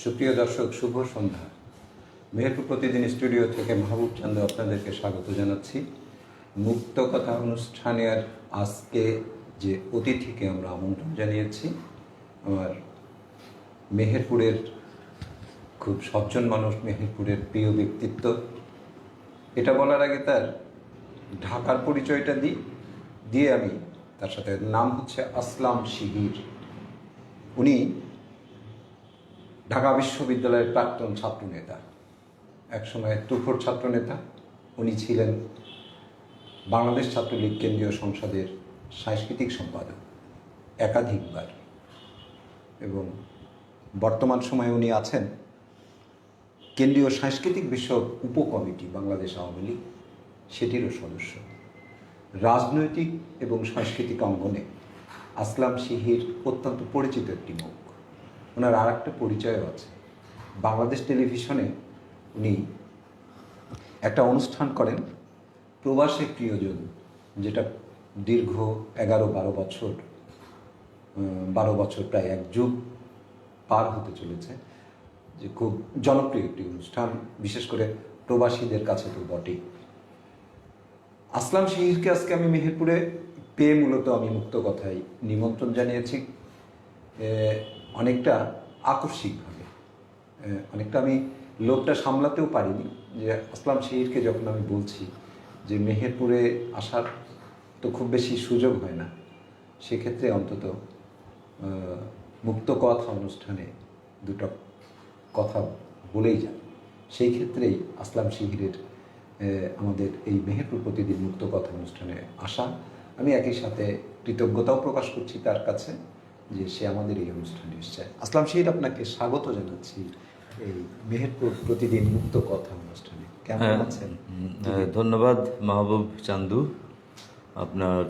সুপ্রিয় দর্শক, শুভ সন্ধ্যা। মেহেরপুর প্রতিদিন স্টুডিও থেকে মাহবুব চান্দু আপনাদেরকে স্বাগত জানাচ্ছি। মুক্ত কথা অনুষ্ঠানের আজকে যে অতিথিকে আমরা আমন্ত্রণ জানিয়েছি, আমার মেহেরপুরের খুব সজ্জন মানুষ, মেহেরপুরের প্রিয় ব্যক্তিত্ব। এটা বলার আগে তার ঢাকার পরিচয়টা দিয়ে আমি তার সাথে, নাম হচ্ছে আসলাম শিহির। উনি ঢাকা বিশ্ববিদ্যালয়ের প্রাক্তন ছাত্রনেতা, একসময় তুখোড় ছাত্রনেতা। উনি ছিলেন বাংলাদেশ ছাত্রলীগ কেন্দ্রীয় সংসদের সাংস্কৃতিক সম্পাদক একাধিকবার, এবং বর্তমান সময়ে উনি আছেন কেন্দ্রীয় সাংস্কৃতিক বিষয়ক উপকমিটি বাংলাদেশ আওয়ামী লীগ, সেটিরও সদস্য। রাজনৈতিক এবং সাংস্কৃতিক অঙ্গনে আসলাম শিহির অত্যন্ত পরিচিত একটি মুখ। ওনার আর একটা পরিচয়ও আছে। বাংলাদেশ টেলিভিশনে উনি একটা অনুষ্ঠান করেন, প্রবাসী প্রিয়জন, যেটা দীর্ঘ 11-12 বছর, 12 বছর, প্রায় এক যুগ পার হতে চলেছে, যে খুব জনপ্রিয় একটি অনুষ্ঠান, বিশেষ করে প্রবাসীদের কাছে তো বটেই। আসলাম শিহিরকে আজকে আমি মেহেরপুরে পেয়ে মূলত আমি মুক্ত কথায় নিমন্ত্রণ জানিয়েছি, অনেকটা আকস্মিকভাবে। অনেকটা আমি লোকটা সামলাতেও পারিনি, যে আসলাম শিহিরকে যখন আমি বলছি যে মেহেরপুরে আসার তো খুব বেশি সুযোগ হয় না, সেক্ষেত্রে অন্তত মুক্ত কথা অনুষ্ঠানে দুটো কথা বলেই যান। সেই ক্ষেত্রেই আসলাম শিহিরের আমাদের এই মেহেরপুর প্রতিদিন মুক্ত কথা অনুষ্ঠানে আসা, আমি একই সাথে কৃতজ্ঞতাও প্রকাশ করছি তার কাছে যে সে আমাদের এই অনুষ্ঠানে এসেছে। আসলাম শিহির, আপনাকে স্বাগত জানাচ্ছি এই মেহেরপুর প্রতিদিন মুক্ত কথা অনুষ্ঠানে। কেমন আছেন? ধন্যবাদ মাহবুব চান্দু। আপনার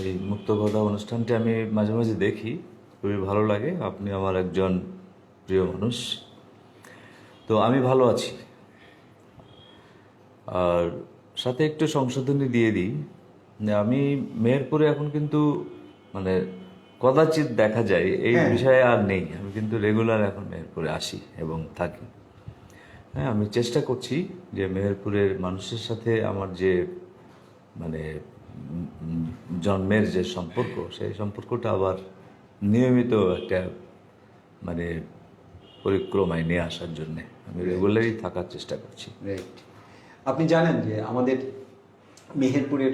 এই মুক্ত কথা অনুষ্ঠানটি আমি মাঝে মাঝে দেখি, খুবই ভালো লাগে। আপনি আমার একজন প্রিয় মানুষ, তো আমি ভালো আছি। আর সাথে একটু সংশোধনী দিয়ে দিই, আমি মেহেরপুরে এখন কিন্তু মানে কদাচিৎ দেখা যায়, এই বিষয়ে আর নেই। আমি কিন্তু রেগুলার এখন মেহেরপুরে আসি এবং থাকি। হ্যাঁ, আমি চেষ্টা করছি যে মেহেরপুরের মানুষের সাথে আমার যে মানে জন্মের যে সম্পর্ক, সেই সম্পর্কটা আবার নিয়মিত একটা মানে পরিক্রমায় নিয়ে আসার জন্যে আমি রেগুলারই থাকার চেষ্টা করছি। রাইট। আপনি জানেন যে আমাদের মেহেরপুরের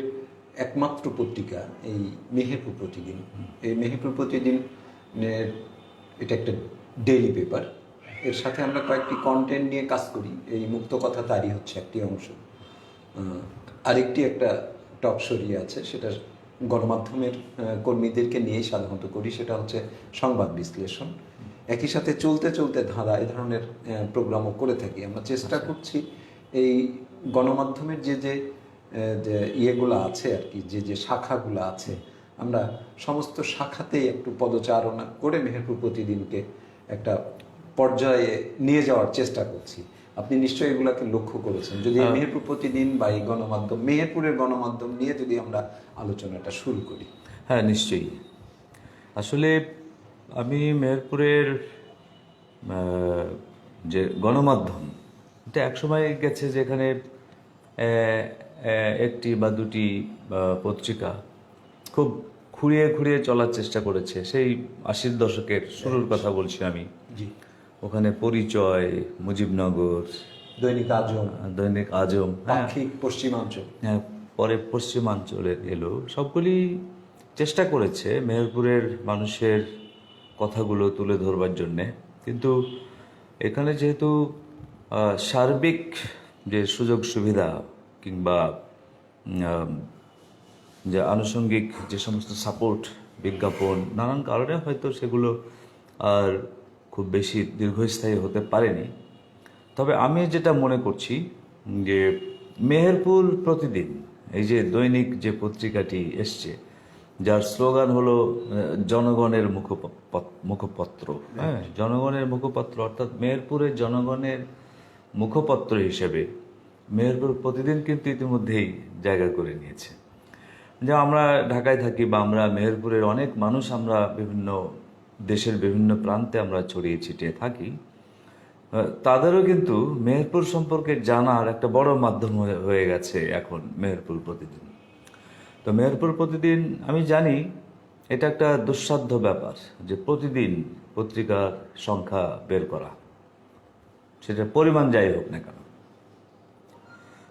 একমাত্র পত্রিকা এই মেহেরপুর প্রতিদিন। এই মেহেরপুর প্রতিদিনের এটা একটা ডেইলি পেপার। এর সাথে আমরা কয়েকটি কন্টেন্ট নিয়ে কাজ করি। এই মুক্ত কথা তারই হচ্ছে একটি অংশ। আরেকটি একটা টক শোয়ে আছে, সেটা গণমাধ্যমের কর্মীদেরকে নিয়েই সাধারণত করি, সেটা হচ্ছে সংবাদ বিশ্লেষণ। একই সাথে চলতে চলতে ধাঁধা, এ ধরনের প্রোগ্রামও করে থাকি। আমরা চেষ্টা করছি এই গণমাধ্যমের যে ইয়েগুলো আছে আর কি, যে শাখাগুলো আছে, আমরা সমস্ত শাখাতেই একটু পদচারণা করে মেহেরপুর প্রতিদিনকে একটা পর্যায়ে নিয়ে যাওয়ার চেষ্টা করছি। আপনি নিশ্চয়ই এগুলাকে লক্ষ্য করেছেন। যদি মেহেরপুর প্রতিদিন বা এই গণমাধ্যম, মেহেরপুরের গণমাধ্যম নিয়ে যদি আমরা আলোচনাটা শুরু করি। হ্যাঁ, নিশ্চয়ই। আসলে আমি মেহেরপুরের যে গণমাধ্যম, এটা একসময় গেছে যেখানে একটি বা দুটি পত্রিকা খুব খুঁড়িয়ে খুঁড়িয়ে চলার চেষ্টা করেছে। সেই 80-র দশকের শুরুর কথা বলছি আমি। ওখানে পরিচয়, মুজিবনগর, দৈনিক আজম, পাক্ষিক পশ্চিমাঞ্চল, হ্যাঁ, পরে পশ্চিমাঞ্চলে এলো। সবগুলি চেষ্টা করেছে মেহেরপুরের মানুষের কথাগুলো তুলে ধরবার জন্যে, কিন্তু এখানে যেহেতু সার্বিক যে সুযোগ সুবিধা কিংবা যে আনুষঙ্গিক যে সমস্ত সাপোর্ট, বিজ্ঞাপন, নানান কারণে হয়তো সেগুলো আর খুব বেশি দীর্ঘস্থায়ী হতে পারেনি। তবে আমি যেটা মনে করছি যে মেহেরপুর প্রতিদিন, এই যে দৈনিক যে পত্রিকাটি এসছে, যার স্লোগান হলো জনগণের মুখপত্র, হ্যাঁ, জনগণের মুখপত্র, অর্থাৎ মেহেরপুরের জনগণের মুখপত্র হিসেবে মেহেরপুর প্রতিদিন কিন্তু ইতিমধ্যেই জায়গা করে নিয়েছে। যে আমরা ঢাকায় থাকি বা আমরা মেহেরপুরের অনেক মানুষ, আমরা বিভিন্ন দেশের বিভিন্ন প্রান্তে আমরা ছড়িয়ে ছিটিয়ে থাকি, তাদেরও কিন্তু মেহেরপুর সম্পর্কে জানার একটা বড় মাধ্যম হয়ে গেছে এখন মেহেরপুর প্রতিদিন। তো মেহেরপুর প্রতিদিন আমি জানি এটা একটা দুঃসাধ্য ব্যাপার যে প্রতিদিন পত্রিকার সংখ্যা বের করা, সেটা পরিমাণ যাই হোক না কেন,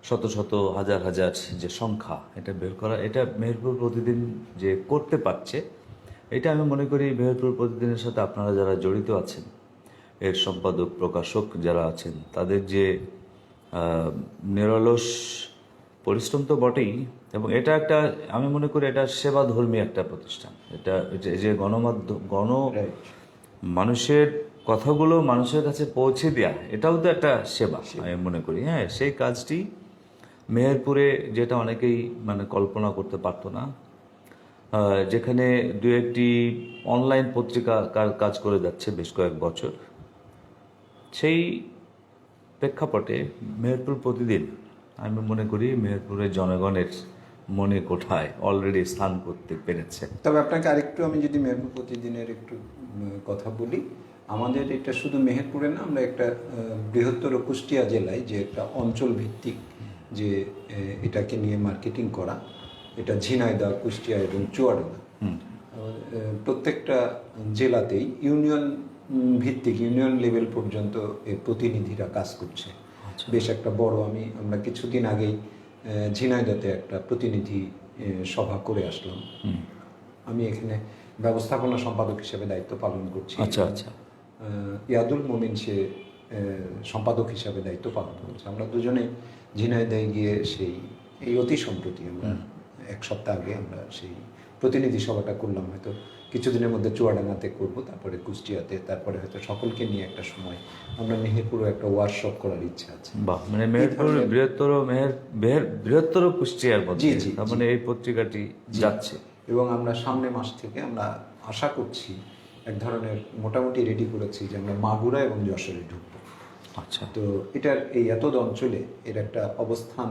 শত শত হাজার হাজার যে সংখ্যা এটা বের করা, এটা মেহেরপুর প্রতিদিন যে করতে পারছে, এটা আমি মনে করি মেহেরপুর প্রতিদিনের সাথে আপনারা যারা জড়িত আছেন, এর সম্পাদক প্রকাশক যারা আছেন, তাদের যে নিরলস পরিশ্রম তো বটেই, এবং এটা একটা আমি মনে করি এটা সেবাধর্মী একটা প্রতিষ্ঠান। এটা যে গণমাধ্যম মানুষের কথাগুলো মানুষের কাছে পৌঁছে দেওয়া, এটাও তো একটা সেবা আমি মনে করি। হ্যাঁ, সেই কাজটি মেহেরপুরে, যেটা অনেকেই মানে কল্পনা করতে পারতো না, যেখানে দু একটি অনলাইন পত্রিকা কাজ করে যাচ্ছে বেশ কয়েক বছর, সেই প্রেক্ষাপটে মেহেরপুর প্রতিদিন আমি মনে করি মেহেরপুরের জনগণের মনে কোঠায় অলরেডি স্থান করতে পেরেছে। তবে আপনাকে আরেকটু আমি যদি মেহেরপুর প্রতিদিনের একটু কথা বলি, আমাদের এটা শুধু মেহেরপুরে না, আমরা একটা বৃহত্তর কুষ্টিয়া জেলায় যে একটা অঞ্চল ভিত্তিক যে এটাকে নিয়ে মার্কেটিং করা, এটা ঝিনাইদহ, কুষ্টিয়া এবং চুয়াডাঙ্গা, প্রত্যেকটা জেলাতেই ইউনিয়ন ভিত্তিক, ইউনিয়ন লেভেল পর্যন্ত এর প্রতিনিধিরা কাজ করছে। বেশ একটা বড়, আমরা কিছুদিন আগেই ঝিনাইদহতে একটা প্রতিনিধি সভা করে আসলাম। আমি এখানে ব্যবস্থাপনা সম্পাদক হিসেবে দায়িত্ব পালন করছি। আচ্ছা আচ্ছা। ইয়াদুল মোমিন সে সম্পাদক হিসাবে দায়িত্ব পালন করছে। আমরা দুজনেই ঝিনাইদহে গিয়ে এই অতি সম্প্রতি আমরা এক সপ্তাহ আগে আমরা সেই প্রতিনিধি সভাটা করলাম। হয়তো কিছুদিনের মধ্যে চুয়াডাঙ্গাতে করব, তারপরে কুষ্টিয়াতে, তারপরে হয়তো সকলকে নিয়ে একটা সময় আমরা মেহেরপুরে একটা ওয়ার্কশপ করার ইচ্ছা আছে। বাহ, মানে মেহেরপুর বৃহত্তর কুষ্টিয়ার মধ্যে তার মানে এই পত্রিকাটি যাচ্ছে। এবং আমরা সামনে মাস থেকে আমরা আশা করছি এক ধরনের মোটামুটি রেডি করেছি যে আমরা মাগুরা এবং যশোরে ঢুকবো। আচ্ছা। তো এটার এই এতদ অঞ্চলে এর একটা অবস্থান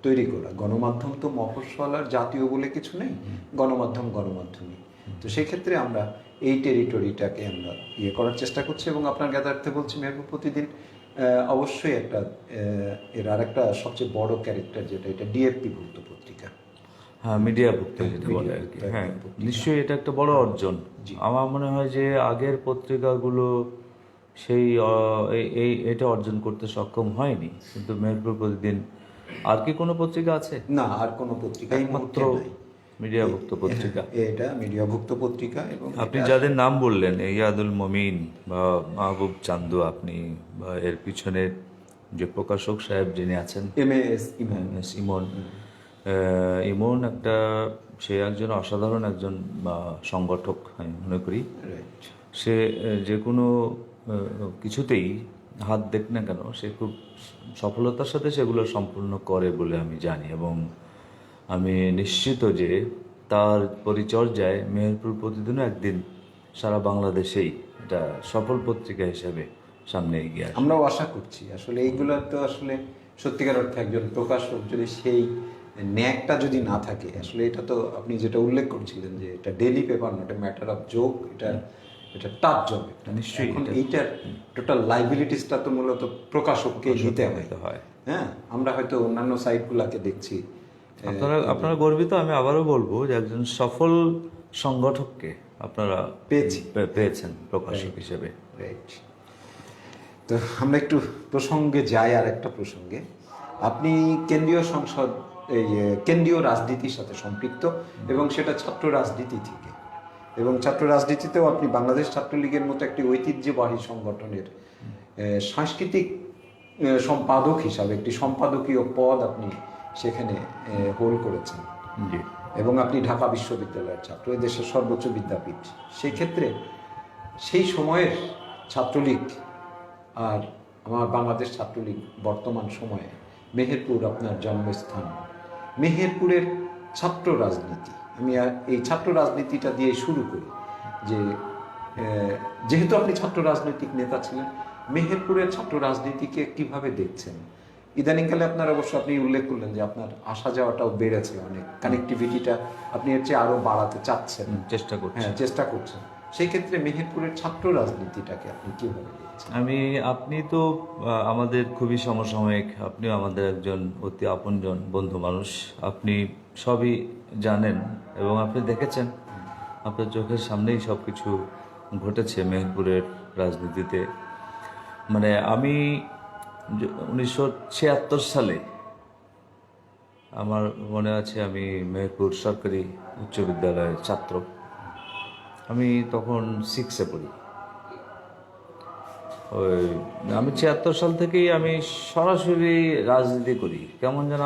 তৈরি করা, গণমাধ্যম তো মফস্বল আর জাতীয় বলে কিছু নেই, গণমাধ্যমই। তো সেই ক্ষেত্রে আমরা এই টেরিটরিটাকে আমরা করার চেষ্টা করছি। এবং আপনার জ্ঞাতার্থে বলছি, মেহেরপুর প্রতিদিন অবশ্যই একটা এর আর একটা সবচেয়ে বড় ক্যারেক্টার যেটা, এটা ডিএফপি ভুক্ত পত্রিকা। হ্যাঁ, মিডিয়া ভুক্ত যেটা বলে আর কি। হ্যাঁ, নিশ্চয়ই এটা একটা বড় অর্জন। আমার মনে হয় যে আগের পত্রিকাগুলো সেই এটা অর্জন করতে সক্ষম হয়নি, কিন্তু মেহেরপুর প্রতিদিন। আর কি কোনো পত্রিকা আছে? না, আর কোনো পত্রিকা মাত্র মিডিয়াভুক্ত পত্রিকা, এটা মিডিয়াভুক্ত পত্রিকা। এবং আপনি যাদের নাম বললেন, ইয়াদুল মমিন বা মাহবুব চান্দু, আপনি বা এর পিছনে যে প্রকাশক সাহেব যিনি আছেন এমএস ইমন একটা, সে একজন অসাধারণ একজন সংগঠক আমি মনে করি। সে যে কোনো কিছুতেই হাত দেখ না কেন, সে খুব সফলতার সাথে সেগুলো সম্পূর্ণ করে বলে আমি জানি, এবং আমি নিশ্চিত যে তার পরিচর্যায় মেহেরপুর প্রতিদিনও একদিন সারা বাংলাদেশেই এটা সফল পত্রিকা হিসেবে সামনে এগিয়ে আসবে। আমরাও আশা করছি। আসলে এইগুলো তো আসলে সত্যিকার অর্থে একজন প্রকাশক যদি সেই ন্যাকটা যদি না থাকে, আসলে এটা তো আপনি যেটা উল্লেখ করছিলেন যে এটা daily paper, not a matter of joke, এটা টাফ জব। নিশ্চয়ই এইটার টোটাল লাইবিলিটিসটা তো মূলত প্রকাশককে নিতে হয়। হ্যাঁ, আমরা হয়তো অন্যান্য সাইটগুলোকে দেখছি। আপনারা গর্বিত। আমি আবারও বলবো যে একজন সফল সংগঠককে আপনারা পেয়েছেন প্রকাশক হিসেবে। তো আমরা একটু প্রসঙ্গে যাই, আর একটা প্রসঙ্গে। আপনি কেন্দ্রীয় সংসদ, এই কেন্দ্রীয় রাজনীতির সাথে সম্পৃক্ত, এবং সেটা ছাত্র রাজনীতি থেকে, এবং ছাত্র রাজনীতিতেও আপনি বাংলাদেশ ছাত্রলীগের মতো একটি ঐতিহ্যবাহী সংগঠনের সাংস্কৃতিক সম্পাদক হিসাবে একটি সম্পাদকীয় পদ আপনি সেখানে হোল্ড করেছেন। এবং আপনি ঢাকা বিশ্ববিদ্যালয়ের ছাত্র, দেশের সর্বোচ্চ বিদ্যাপীঠ। সেই ক্ষেত্রে সেই সময়ের ছাত্রলীগ আর আমার বাংলাদেশ ছাত্রলীগ বর্তমান সময়ে, মেহেরপুর আপনার জন্মস্থান, মেহেরপুরের ছাত্র রাজনীতি, আমি এই ছাত্র রাজনীতিটা দিয়ে শুরু করি যে যেহেতু আপনি ছাত্র রাজনৈতিক নেতা ছিলেন, মেহেরপুরের ছাত্র রাজনীতিকে কিভাবে দেখছেন? ইদানিংকালে আপনি উল্লেখ করলেন যে আপনার আসা যাওয়াটাও বেড়েছে অনেক, কানেক্টিভিটিটা আপনি এর চেয়ে আরো বাড়াতে চাচ্ছেন, চেষ্টা করছেন। চেষ্টা করছেন। সেই ক্ষেত্রে মেহেরপুরের ছাত্র রাজনীতিটাকে আপনি কিভাবে দেখছেন? আপনি তো আমাদের খুবই সমসাময়িক, আপনিও আমাদের একজন অতি আপনজন বন্ধু মানুষ, আপনি সবই জানেন এবং আপনি দেখেছেন, আপনার চোখের সামনেই সব কিছু ঘটেছে মেহেরপুরের রাজনীতিতে। মানে আমি 1976 সালে আমার মনে আছে, আমি মেহেরপুর সরকারি উচ্চ বিদ্যালয়ের ছাত্র। আমি তখন 6-এ পড়ি। ওই আমি 76 সাল থেকেই আমি সরাসরি রাজনীতি করি। কেমন যেন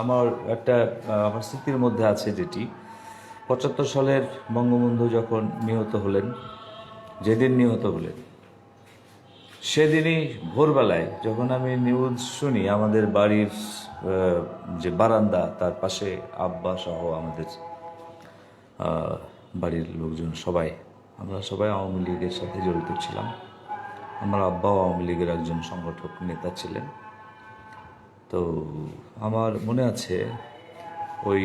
আমার একটা আমার স্মৃতির মধ্যে আছে, যেটি 75 সালের বঙ্গবন্ধু যখন নিহত হলেন, যেদিন নিহত হলেন সেদিনই ভোরবেলায় যখন আমি নিউজ শুনি, আমাদের বাড়ির যে বারান্দা, তার পাশে আব্বা সহ আমাদের বাড়ির লোকজন আমরা সবাই আওয়ামী লীগের সাথে জড়িত ছিলাম। আমার আব্বাও আওয়ামী লীগের একজন সংগঠক নেতা ছিলেন। তো আমার মনে আছে ওই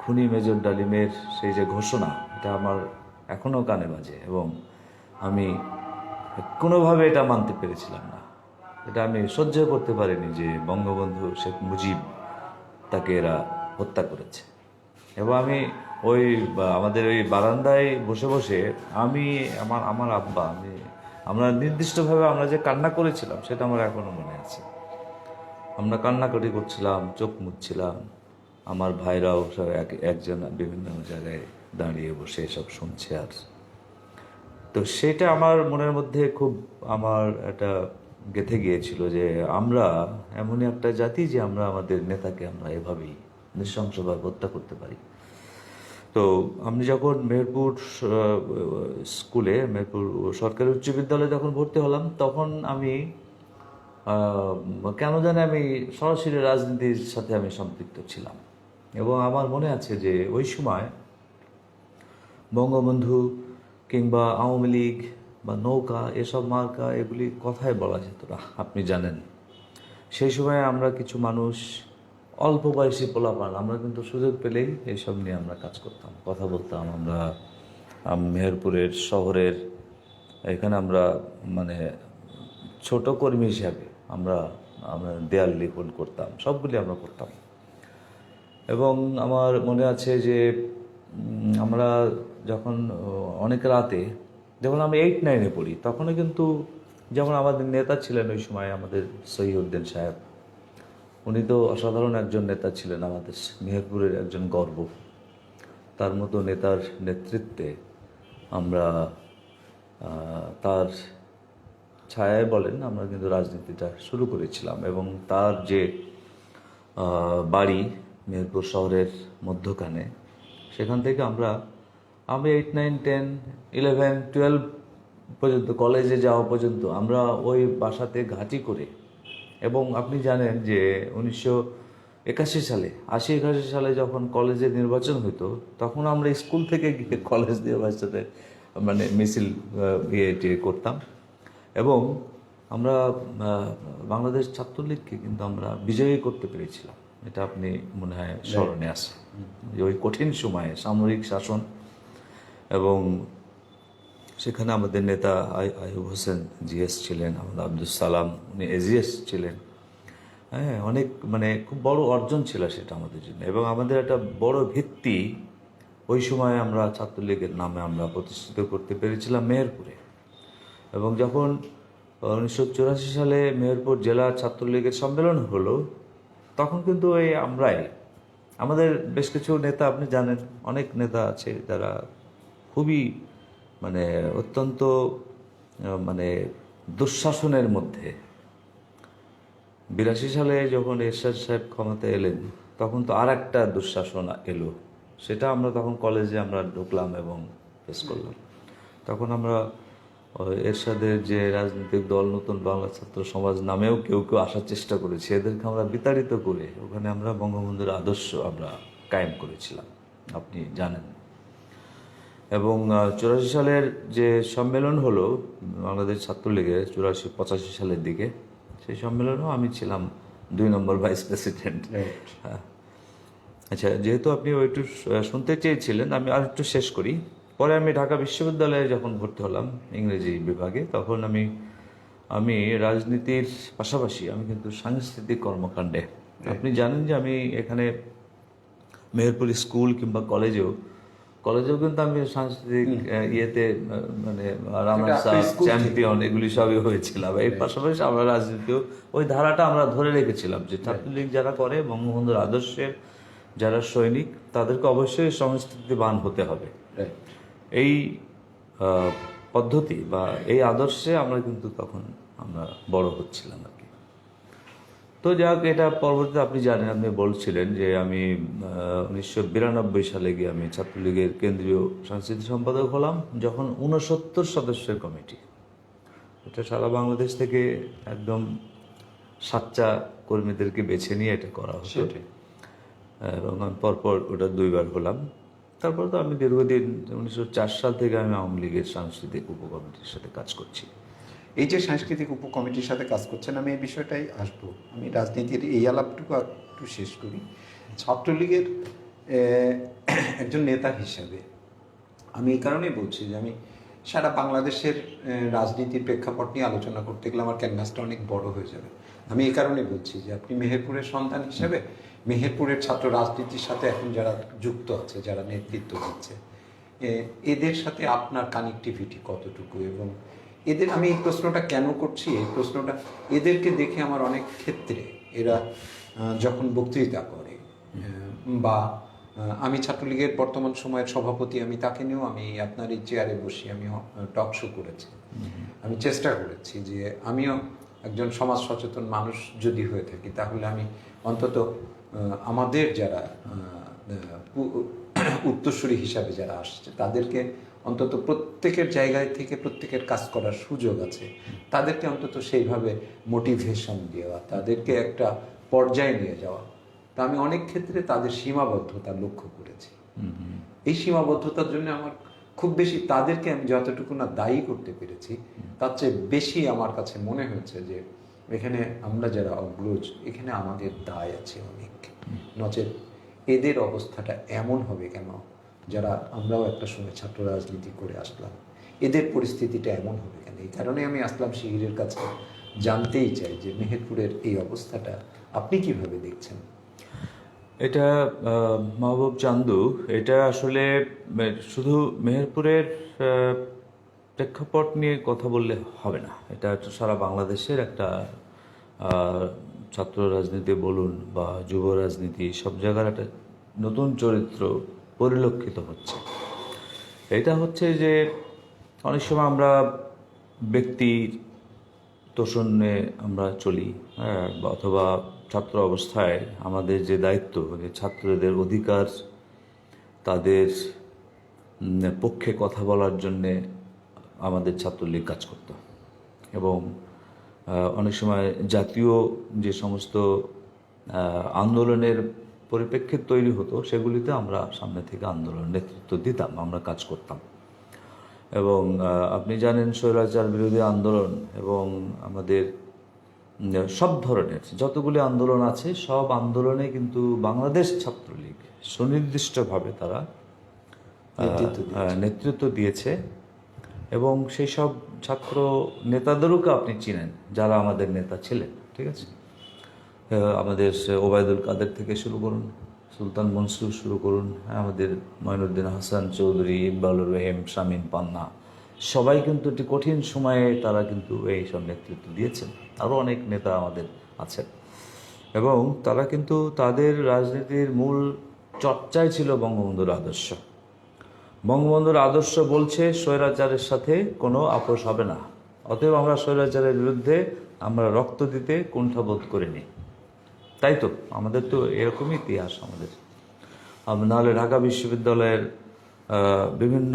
খুনি মেজর ডালিমের সেই যে ঘোষণা, এটা আমার এখনও কানে বাজে এবং আমি কোনোভাবে এটা মানতে পেরেছিলাম না। এটা আমি সহ্য করতে পারিনি যে বঙ্গবন্ধু শেখ মুজিব তাকে এরা হত্যা করেছে। এবং আমি আমাদের ওই বারান্দায় বসে বসে আমার আব্বা আমরা নির্দিষ্টভাবে আমরা যে কান্না করেছিলাম সেটা আমার এখনো মনে আছে। আমরা কান্নাকাটি করছিলাম, চোখ মুছছিলাম, আমার ভাইরাও সব একজন বিভিন্ন জায়গায় দাঁড়িয়ে বসে সব শুনছে। আর তো সেটা আমার মনের মধ্যে খুব আমার একটা গেঁথে গিয়েছিল যে আমরা এমনই একটা জাতি যে আমরা আমাদের নেতাকে আমরা এভাবেই নৃশংসভাবে হত্যা করতে পারি। তো আমি যখন মেহেরপুর সরকারি উচ্চ বিদ্যালয়ে যখন ভর্তি হলাম, তখন আমি কেন জানি আমি সরাসরি রাজনীতির সাথে আমি সম্পৃক্ত ছিলাম। এবং আমার মনে আছে যে ওই সময় বঙ্গবন্ধু কিংবা আওয়ামী লীগ বা নৌকা, এসব মার্কা এগুলি কথায় বলা যেত না, আপনি জানেন। সেই সময় আমরা কিছু মানুষ, অল্প বয়সী পোলাপান, আমরা কিন্তু সুযোগ পেলেই এইসব নিয়ে আমরা কাজ করতাম, কথা বলতাম। আমরা মেহেরপুরের শহরের এখানে আমরা মানে ছোট কর্মী হিসাবে আমরা দেয়াল লিখন করতাম, সবগুলি আমরা করতাম। এবং আমার মনে আছে যে আমরা যখন অনেক রাতে, যখন আমি 8-9-এ পড়ি, তখনও কিন্তু যেমন আমাদের নেতা ছিলেন ওই সময় আমাদের সহিউদ্দিন সাহেব, উনি তো অসাধারণ একজন নেতা ছিলেন, আমাদের মেহেরপুরের একজন গর্ব। তার মতো নেতার নেতৃত্বে আমরা তার ছায়ায় বলেন আমরা কিন্তু রাজনীতিটা শুরু করেছিলাম। এবং তার যে বাড়ি মেহেরপুর শহরের মধ্যখানে, সেখান থেকে আমি 8, 9, 10, 11, 12 পর্যন্ত, কলেজে যাওয়া পর্যন্ত আমরা ওই বাসাতে ঘাঁটি করে। এবং আপনি জানেন যে 1981 সালে 81 সালে যখন কলেজের নির্বাচন হতো, তখন আমরা স্কুল থেকে গিয়ে কলেজ নির্বাচনে মানে মিছিল করতাম। এবং আমরা বাংলাদেশ ছাত্রলীগকে কিন্তু আমরা বিজয়ী করতে পেরেছিলাম। এটা আপনি মনে হয় স্মরণে আছে যে ওই কঠিন সময়ে সামরিক শাসন, এবং সেখানে আমাদের নেতা আইয়ুব হোসেন জিএস ছিলেন, আমাদের আব্দুল সালাম উনি এজিএস ছিলেন। হ্যাঁ, অনেক মানে খুব বড় অর্জন ছিল সেটা আমাদের জন্য। এবং আমাদের একটা বড় ভিত্তি ওই সময় আমরা ছাত্রলীগের নামে আমরা প্রতিষ্ঠিত করতে পেরেছিলাম মেহেরপুরে। এবং যখন 1984 সালে মেহেরপুর জেলা ছাত্রলীগের সম্মেলন হলো, তখন কিন্তু আমাদের বেশ কিছু নেতা, আপনি জানেন অনেক নেতা আছে যারা খুবই মানে অত্যন্ত মানে দুঃশাসনের মধ্যে। 82 সালে যখন এরশাদ সাহেব ক্ষমতায় এলেন, তখন তো আর একটা দুঃশাসন এলো। সেটা আমরা তখন কলেজে আমরা ঢুকলাম এবং ফেস করলাম। তখন আমরা এরশাদের যে রাজনৈতিক দল নতুন বাংলা ছাত্র সমাজ নামেও কেউ কেউ আসার চেষ্টা করেছে, এদেরকে আমরা বিতাড়িত করে ওখানে আমরা বঙ্গবন্ধুর আদর্শ আমরা কায়েম করেছিলাম, আপনি জানেন। এবং 84 সালের যে সম্মেলন হলো বাংলাদেশ ছাত্রলীগের 84-85 সালের দিকে, সেই সম্মেলনেও আমি ছিলাম 2 নম্বর ভাইস প্রেসিডেন্ট। আচ্ছা, যেহেতু আপনি একটু শুনতে চেয়েছিলেন, আমি আর একটু শেষ করি। পরে আমি ঢাকা বিশ্ববিদ্যালয়ে যখন ভর্তি হলাম ইংরেজি বিভাগে, তখন আমি আমি রাজনীতির পাশাপাশি আমি কিন্তু সাংস্কৃতিক কর্মকাণ্ডে, আপনি জানেন যে আমি এখানে মেহেরপুর স্কুল কিংবা কলেজেও কিন্তু আমি সাংস্কৃতিক ইয়েতে মানে রানার্স এটা আপনার স্কুল থেকে? চ্যাম্পিয়ন এগুলি সবই হয়েছিলাম। এর পাশাপাশি আমরা রাজনীতিও ওই ধারাটা আমরা ধরে রেখেছিলাম যে ছাত্রলীগ যারা করে, বঙ্গবন্ধুর আদর্শের যারা সৈনিক, তাদেরকে অবশ্যই সংস্কৃতিবান হতে হবে। Right. এই পদ্ধতি বা এই আদর্শে আমরা কিন্তু তখন আমরা বড় হচ্ছিলাম আর কি। তো যাক, এটা পরবর্তীতে আপনি জানেন, আপনি বলছিলেন যে আমি 1992 সালে গিয়ে আমি ছাত্রলীগের কেন্দ্রীয় সাংস্কৃতিক সম্পাদক হলাম, যখন 69 সদস্যের কমিটি, এটা সারা বাংলাদেশ থেকে একদম সাচ্চা কর্মীদেরকে বেছে নিয়ে এটা করা হতো। সেটাই। এবং আমি পরপর ওটা 2বার হলাম। তারপর তো আমি দীর্ঘদিন 1904 সাল থেকে আমি আওয়ামী লীগের সাংস্কৃতিক উপকমিটির সাথে কাজ করছি। এই যে সাংস্কৃতিক উপকমিটির সাথে কাজ করছেন, আমি এই বিষয়টাই আসবো। আমি রাজনীতির এই আলাপটুকু একটু শেষ করি। ছাত্রলীগের একজন নেতা হিসাবে আমি এই কারণেই বলছি যে আমি সারা বাংলাদেশের রাজনীতির প্রেক্ষাপট নিয়ে আলোচনা করতে গেলে আমার ক্যানভাসটা অনেক বড় হয়ে যাবে। আমি এই কারণে বলছি যে আপনি মেহেরপুরের সন্তান হিসেবে মেহেরপুরের ছাত্র রাজনীতির সাথে এখন যারা যুক্ত আছে, যারা নেতৃত্ব দিচ্ছে, এদের সাথে আপনার কানেক্টিভিটি কতটুকু, এবং এদের, আমি এই প্রশ্নটা কেন করছি, এই প্রশ্নটা এদেরকে দেখে আমার অনেক ক্ষেত্রে এরা যখন বক্তৃতা করে বা আমি ছাত্রলীগের বর্তমান সময়ের সভাপতি, আমি তাকে নিয়েও আমি আপনার এই চেয়ারে বসি, আমি টক শো করেছি। আমি চেষ্টা করেছি যে আমিও একজন সমাজ সচেতন মানুষ যদি হয়ে থাকি, তাহলে আমি অন্তত আমাদের যারা উত্তরসূরি হিসাবে যারা আসছে, তাদেরকে অন্তত প্রত্যেকের জায়গায় থেকে প্রত্যেকের কাজ করার সুযোগ আছে, তাদেরকে অন্তত সেইভাবে মোটিভেশন দেওয়া, তাদেরকে একটা পর্যায়ে নিয়ে যাওয়া। তা আমি অনেক ক্ষেত্রে তাদের সীমাবদ্ধতা লক্ষ্য করেছি। এই সীমাবদ্ধতার জন্য আমার খুব বেশি তাদেরকে আমি যতটুকু না দায়ী করতে পেরেছি, তার চেয়ে বেশি আমার কাছে মনে হয়েছে যে এখানে আমরা যারা অগ্রজ, এখানে আমাদের দায় আছে অনেক। নচেত এদের অবস্থাটা এমন হবে কেন, যারা আমরাও একটা সময় ছাত্র রাজনীতি করে আসলাম, এদের পরিস্থিতিটা এমন হবে কেন? এই কারণে আমি আসলাম শিবিরের কাছে, জানতেই চাই যে মেহেরপুরের এই অবস্থাটা আপনি কিভাবে দেখছেন। এটা মাহবুব চান্দু, এটা আসলে শুধু মেহেরপুরের প্রেক্ষাপট নিয়ে কথা বললে হবে না। এটা একটা সারা বাংলাদেশের একটা ছাত্র রাজনীতি বলুন বা যুব রাজনীতি, সব জায়গার একটা নতুন চরিত্র পরিলক্ষিত হচ্ছে। এটা হচ্ছে যে অনেক সময় আমরা ব্যক্তির তোষণে আমরা চলি, হ্যাঁ, অথবা ছাত্র অবস্থায় আমাদের যে দায়িত্ব, যে ছাত্রদের অধিকার, তাদের পক্ষে কথা বলার জন্যে আমাদের ছাত্রলীগ কাজ করত। এবং অনেক সময় জাতীয় যে সমস্ত আন্দোলনের পরিপ্রেক্ষিত তৈরি হতো, সেগুলিতে আমরা সামনে থেকে আন্দোলন নেতৃত্ব দিতাম, আমরা কাজ করতাম। এবং আপনি জানেন, স্বৈরাচার বিরোধী আন্দোলন এবং আমাদের সব ধরনের যতগুলি আন্দোলন আছে, সব আন্দোলনে কিন্তু বাংলাদেশ ছাত্রলীগ সুনির্দিষ্টভাবে তারা নেতৃত্ব দিয়েছে। এবং সেই সব ছাত্র নেতাদেরকে আপনি চিনেন, যারা আমাদের নেতা ছিলেন, ঠিক আছে? আমাদের ওবায়দুল কাদের থেকে শুরু করুন, সুলতান মনসুর শুরু করুন, আমাদের মঈনুদ্দিন হাসান চৌধুরী, ইকবালুর রহিম, শামীম পান্না, সবাই কিন্তু একটি কঠিন সময়ে তারা কিন্তু এই সব নেতৃত্ব দিয়েছেন। আরও অনেক নেতা আমাদের আছেন, এবং তারা কিন্তু তাদের রাজনীতির মূল চর্চাই ছিল বঙ্গবন্ধুর আদর্শ। বঙ্গবন্ধুর আদর্শ বলছে স্বৈরাচারের সাথে কোনো আপোষ হবে না, অতএব আমরা স্বৈরাচারের বিরুদ্ধে আমরা রক্ত দিতে কুণ্ঠাবোধ করিনি। তাই তো আমাদের তো এরকমই ইতিহাস আমাদের। নাহলে ঢাকা বিশ্ববিদ্যালয়ের বিভিন্ন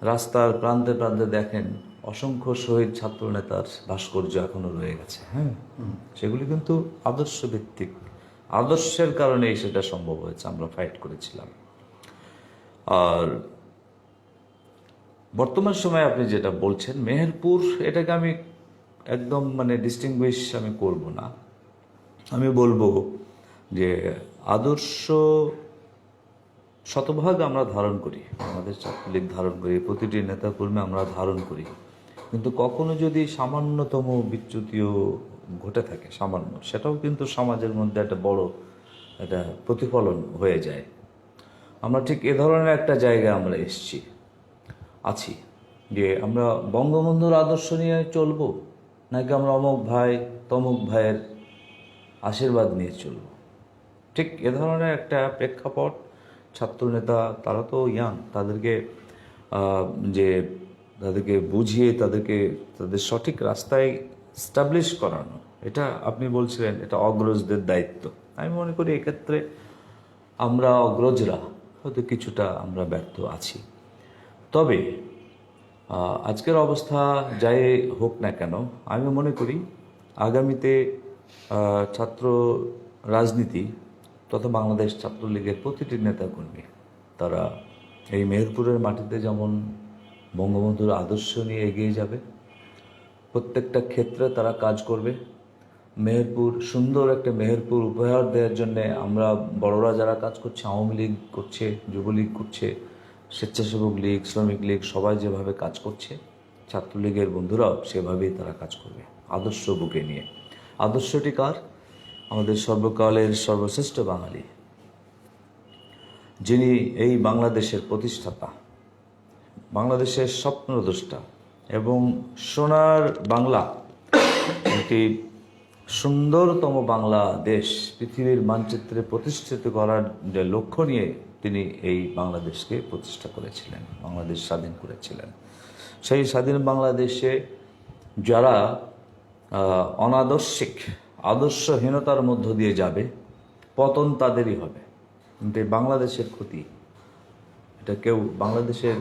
রাস্তার প্রান্তে প্রান্তে দেখেন অসংখ্য শহীদ ছাত্র নেতার ভাস্কর্য এখনো রয়ে গেছে। হ্যাঁ, সেগুলি কিন্তু আদর্শ ভিত্তিক, আদর্শের কারণেই সেটা সম্ভব হয়েছে, আমরা ফাইট করেছিলাম। আর বর্তমান সময়ে আপনি যেটা বলছেন মেহেরপুর, এটাকে আমি একদম ডিস্টিংগুইশ আমি করব না। আমি বলবো যে আদর্শ শতভাগ আমরা ধারণ করি, আমাদের ছাত্রলীগ ধারণ করি, প্রতিটি নেতাকর্মী আমরা ধারণ করি, কিন্তু কখনো যদি সামান্যতম বিচ্যুতিও ঘটে থাকে, সামান্য, সেটাও কিন্তু সমাজের মধ্যে একটা বড় একটা প্রতিফলন হয়ে যায়। আমরা ঠিক এ ধরনের একটা জায়গায় আমরা আছি যে আমরা বঙ্গবন্ধুর আদর্শ নিয়ে চলবো, নাকি আমরা অমুক ভাই তমুক ভাইয়ের আশীর্বাদ নিয়ে চলবো। ঠিক এ ধরনের একটা প্রেক্ষাপট ছাত্রনেতা, তারা তো ইয়াং, তাদেরকে যে তাদেরকে বুঝিয়ে তাদের সঠিক রাস্তায় স্টাবলিশ করানো, এটা আপনি বলছিলেন এটা অগ্রজদের দায়িত্ব। আমি মনে করি এক্ষেত্রে আমরা অগ্রজরা হয়তো কিছুটা আমরা ব্যর্থ আছি। তবে আজকের অবস্থা যাই হোক না কেন, আমি মনে করি আগামীতে ছাত্র রাজনীতি তথা বাংলাদেশ ছাত্রলীগের প্রতিটি নেতাকর্মী তারা এই মেহেরপুরের মাটিতে যেমন বঙ্গবন্ধুর আদর্শ নিয়ে এগিয়ে যাবে, প্রত্যেকটা ক্ষেত্রে তারা কাজ করবে। মেহেরপুর, সুন্দর একটা মেহেরপুর উপহার দেওয়ার জন্যে আমরা বড়রা যারা কাজ করছে, আওয়ামী লীগ করছে, যুবলীগ করছে, স্বেচ্ছাসেবক লীগ, শ্রমিক লীগ, সবাই যেভাবে কাজ করছে, ছাত্রলীগের বন্ধুরাও সেভাবেই তারা কাজ করবে আদর্শ বুকে নিয়ে। আদর্শটি কার? আমাদের সর্বকালের সর্বশ্রেষ্ঠ বাঙালি, যিনি এই বাংলাদেশের প্রতিষ্ঠাতা, বাংলাদেশের স্বপ্নদ্রষ্টা এবং সোনার বাংলা, একটি সুন্দরতম বাংলাদেশ পৃথিবীর মানচিত্রে প্রতিষ্ঠিত করার যে লক্ষ্য নিয়ে তিনি এই বাংলাদেশকে প্রতিষ্ঠা করেছিলেন, বাংলাদেশ স্বাধীন করেছিলেন। সেই স্বাধীন বাংলাদেশে যারা অনাদর্শিক, আদর্শহীনতার মধ্য দিয়ে যাবে, পতন তাদেরই হবে। কিন্তু এই বাংলাদেশের ক্ষতি, এটা কেউ, বাংলাদেশের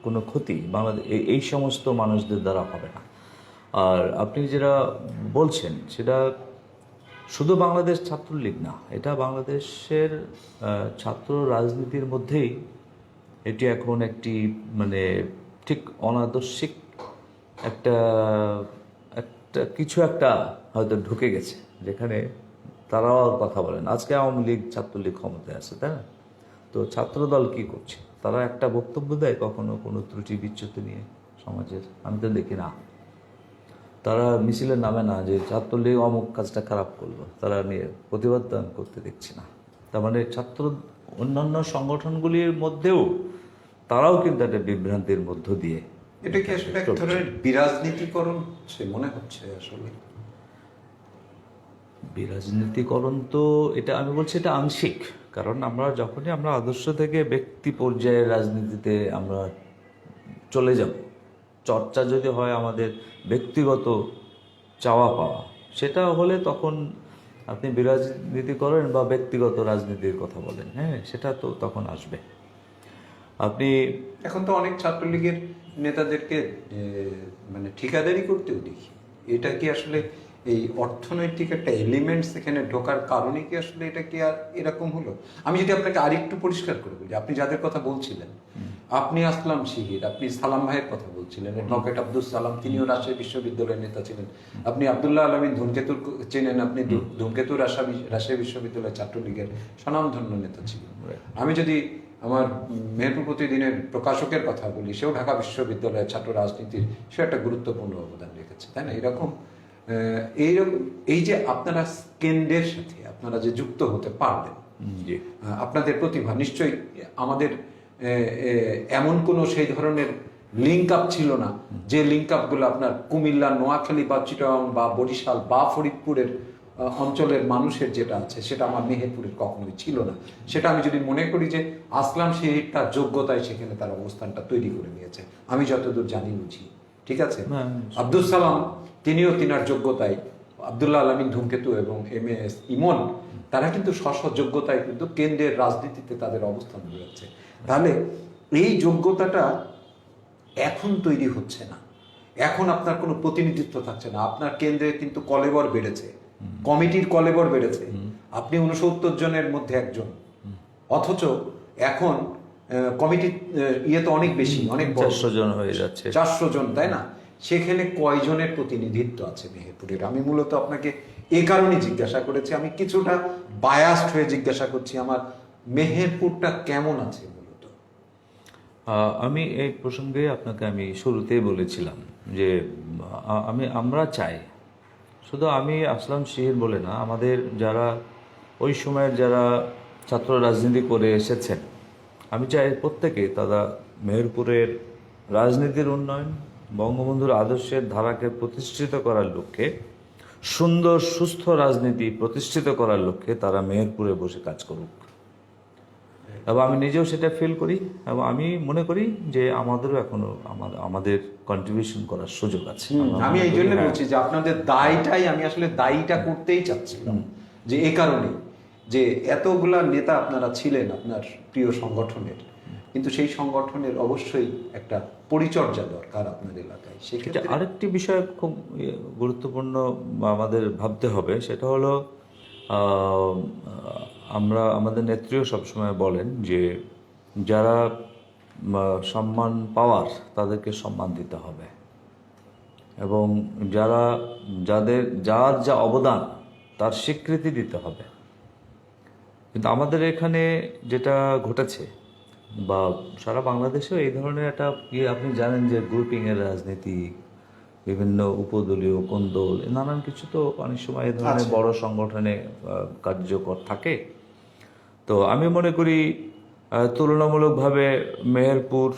কোনো ক্ষতি বাংলাদেশ এই সমস্ত মানুষদের দ্বারা হবে না। আর আপনি যেটা বলছেন সেটা শুধু বাংলাদেশ ছাত্রলীগ না, এটা বাংলাদেশের ছাত্র রাজনীতির মধ্যেই এটি এখন একটি মানে ঠিক অনাদর্শিক একটা একটা কিছু একটা হয়তো ঢুকে গেছে, যেখানে তারাও আর কথা বলেন। আজকে আওয়ামী লীগ ছাত্রলীগ ক্ষমতায় আছে, তাই না? তো ছাত্রদল কি করছে? তারা একটা বক্তব্য দেয় কখনো কোনো ত্রুটি বিচ্যুতি নিয়ে সমাজের, আমি তো দেখি না। তারা মিছিলের নামে না যে ছাত্রলীগ অমুক কাজটা খারাপ করলো, তারা নিয়ে প্রতিবাদ করতে দেখছি না। তার মানে ছাত্র অন্যান্য সংগঠনগুলির মধ্যেও তারাও কিন্তু একটা বিভ্রান্তির মধ্য দিয়ে, এটা কি আসলে এক ধরনের বিরাজনীতিকরণ সে মনে হচ্ছে? আসলে বিরাজনীতিকরণ তো এটা আমি বলছি এটা আংশিক, কারণ আমরা যখনই আমরা আদর্শ থেকে ব্যক্তি পর্যায়ের রাজনীতিতে আমরা চলে যাব, চর্চা যদি হয় আমাদের ব্যক্তিগত চাওয়া পাওয়া, সেটা হলে তখন আপনি বিরাজনীতি করেন বা ব্যক্তিগত রাজনীতির কথা বলেন, হ্যাঁ, সেটা তো তখন আসবে। আপনি এখন তো অনেক ছাত্রলীগের নেতাদেরকে মানে ঠিকাদারি করতেও দেখি। এটা কি আসলে এই অর্থনৈতিক একটা এলিমেন্টস এখানে ঢোকার কারণে কি আসলে এটা কি আর এরকম হলো? আমি যদি আপনাকে আরেকটু পরিষ্কার করে বলি, আপনি যাদের কথা বলছিলেন, আপনি আসলাম শিহির, আপনি সালাম ভাইয়ের কথা বলছিলেন, ডক্টর আব্দুল সালাম, তিনিও রাজশাহী বিশ্ববিদ্যালয়ের নেতা ছিলেন। আপনি আব্দুল্লাহ আলমিন ধূমকেতুর চেনেন, আপনি ধূমকেতু রাজশাহী বিশ্ববিদ্যালয়ের ছাত্রলীগের স্বনামধন্য নেতা ছিলেন। আমি যদি আমার মেহেরপুর প্রতিদিনের প্রকাশকের কথা বলি, সেও ঢাকা বিশ্ববিদ্যালয়ের ছাত্র রাজনীতির সে একটা গুরুত্বপূর্ণ অবদান রেখেছে, তাই না? এইরকম এই যে আপনারা কেন্দ্রের সাথে আপনারা যে যুক্ত হতে পারলেন, আপনাদের প্রতিভা নিশ্চয়ই, আমাদের এমন কোনো সেই ধরনের লিঙ্ক আপ ছিল না যে লিঙ্ক আপগুলো আপনার কুমিল্লা, নোয়াখালী বা চিটাগাং বা বরিশাল বা ফরিদপুরের অঞ্চলের মানুষের যেটা আছে সেটা আমার মেহেরপুরের কখনোই ছিল না। সেটা আমি যদি মনে করি যে আসলাম সেইটা যোগ্যতায় সেখানে তার অবস্থানটা তৈরি করে নিয়েছে, আমি যতদূর জানি বুঝি, ঠিক আছে। আব্দুল সালাম তিনিও তিনার যোগ্যতায়, আব্দুল্লাহ আলমিন ধূমকেতু এবং MS ইমন, তারা কিন্তু যোগ্যতায় কিন্তু কেন্দ্রের রাজনীতিতে তাদের অবস্থান রয়েছে। তাহলে এই যোগ্যতাটা এখন তৈরি হচ্ছে না, এখন আপনার কোনো প্রতিনিধিত্ব থাকছে না। আপনার কেন্দ্রে কিন্তু কলেবর বেড়েছে, কমিটির কলেবর বেড়েছে, আপনি 69 জনের মধ্যে একজন, অথচ এখন কমিটি ইয়ে তো অনেক বেশি, অনেক 400 জন হয়ে যাচ্ছে, 400 জন, তাই না? সেখানে কয়জনের প্রতিনিধিত্ব আছে মেহেরপুরের? আমি মূলত আপনাকে এ কারণে জিজ্ঞাসা করেছি, আমি কিছুটা বায়াসড হয়ে জিজ্ঞাসা করছি। আমার মেহেরপুরটা কেমন আছে মূলত? আমি এই প্রসঙ্গে আপনাকে আমি শুরুতেই বলেছিলাম যে আমরা চাই, শুধু আমি আসলাম শিহির বলে না, আমাদের যারা ওই সময়ের যারা ছাত্র রাজনীতি করে এসেছেন, আমি চাই প্রত্যেকে তারা মেহেরপুরের রাজনীতির উন্নয়ন, বঙ্গবন্ধুর আদর্শের ধারাকে প্রতিষ্ঠিত করার লক্ষ্যে, সুন্দর সুস্থ রাজনীতি প্রতিষ্ঠিত করার লক্ষ্যে তারা মেহেরপুরে বসে কাজ করুক। এবং আমি নিজেও সেটা ফিল করি, এবং আমি মনে করি যে আমাদেরও এখনো আমাদের কন্ট্রিবিউশন করার সুযোগ আছে। আমি এই জন্য হ্যাঁ। বলছি যে আপনাদের দায়টাই, আমি আসলে দায়ীটা করতেই চাচ্ছিলাম, যে এই কারণে যে এতগুলা নেতা আপনারা ছিলেন আপনার প্রিয় সংগঠনের, কিন্তু সেই সংগঠনের অবশ্যই একটা পরিচর্যা দরকার আপনার এলাকায়। সেক্ষেত্রে আরেকটি বিষয় খুব গুরুত্বপূর্ণ আমাদের ভাবতে হবে, সেটা হলো আমাদের নেত্রীও সবসময় বলেন যে যারা সম্মান পাওয়ার তাদেরকে সম্মান দিতে হবে, এবং যার যা অবদান তার স্বীকৃতি দিতে হবে। কিন্তু আমাদের এখানে যেটা ঘটেছে, বা সারা বাংলাদেশেও এই ধরনের একটা আপনি জানেন যে গ্রুপিংয়ের রাজনীতি, বিভিন্ন উপদলীয় কোন্দল, নানান কিছু তো অনেক সময় এই ধরনের বড় সংগঠনে কার্যকর থাকে। তো আমি মনে করি তুলনামূলকভাবে মেহেরপুর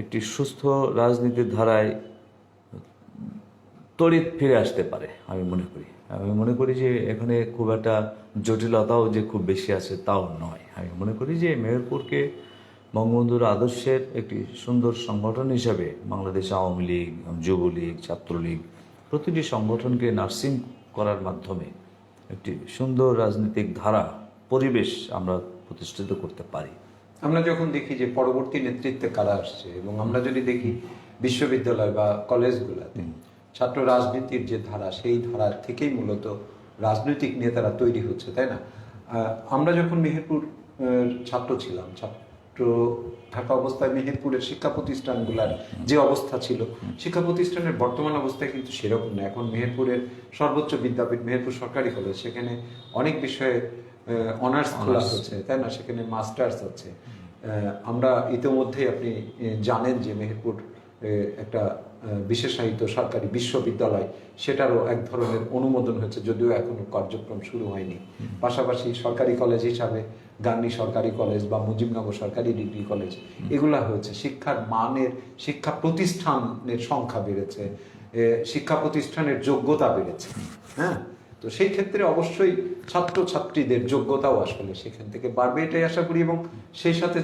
একটি সুস্থ রাজনীতির ধারায় তড়িৎ ফিরে আসতে পারে। আমি মনে করি যে এখানে খুব একটা জটিলতাও যে খুব বেশি আছে তাও নয়। আমি মনে করি যে মেহেরপুরকে বঙ্গবন্ধুর আদর্শের একটি সুন্দর সংগঠন হিসাবে বাংলাদেশ আওয়ামী লীগ, যুবলীগ, ছাত্রলীগ প্রতিটি সংগঠনকে নার্সিং করার মাধ্যমে একটি সুন্দর রাজনৈতিক ধারা পরিবেশ আমরা প্রতিষ্ঠিত করতে পারি। আমরা যখন দেখি যে পরবর্তী নেতৃত্বে কারা আসছে, এবং আমরা যদি দেখি বিশ্ববিদ্যালয় বা কলেজগুলোতে ছাত্র রাজনীতির যে ধারা, সেই ধারা থেকেই মূলত রাজনৈতিক নেতারা তৈরি হচ্ছে, তাই না? আমরা যখন মেহেরপুর ছাত্র ছিলাম, ছাত্র থাকা অবস্থায় মেহেরপুরের শিক্ষা প্রতিষ্ঠানগুলোর যে অবস্থা ছিল, শিক্ষা প্রতিষ্ঠানের বর্তমান অবস্থায় কিন্তু সেরকম না। এখন মেহেরপুরের সর্বোচ্চ বিদ্যাপীঠ মেহেরপুর সরকারি কলেজ, সেখানে অনেক বিষয়ে অনার্স খোলা হচ্ছে, তাই না? সেখানে মাস্টার্স হচ্ছে। আমরা ইতিমধ্যেই আপনি জানেন যে মেহেরপুর একটা বিশেষায়িত সরকারি বিশ্ববিদ্যালয়, সেটারও এক ধরনের অনুমোদন হয়েছে, যদিও এখনো কার্যক্রম শুরু হয়নি। পাশাপাশি সরকারি কলেজ হিসাবে গান্ধী সরকারি কলেজ বা মুজিবনগর সরকারি ডিগ্রি কলেজ, এগুলা হয়েছে। শিক্ষার মানের, শিক্ষা প্রতিষ্ঠানের সংখ্যা বেড়েছে, শিক্ষা প্রতিষ্ঠানের যোগ্যতা বেড়েছে। হ্যাঁ, তো সেই ক্ষেত্রে অবশ্যই ছাত্রছাত্রীদের যোগ্যতাও আসলে সেখান থেকে বাড়বে, এটাই আশা করি। এবং সেই সাথে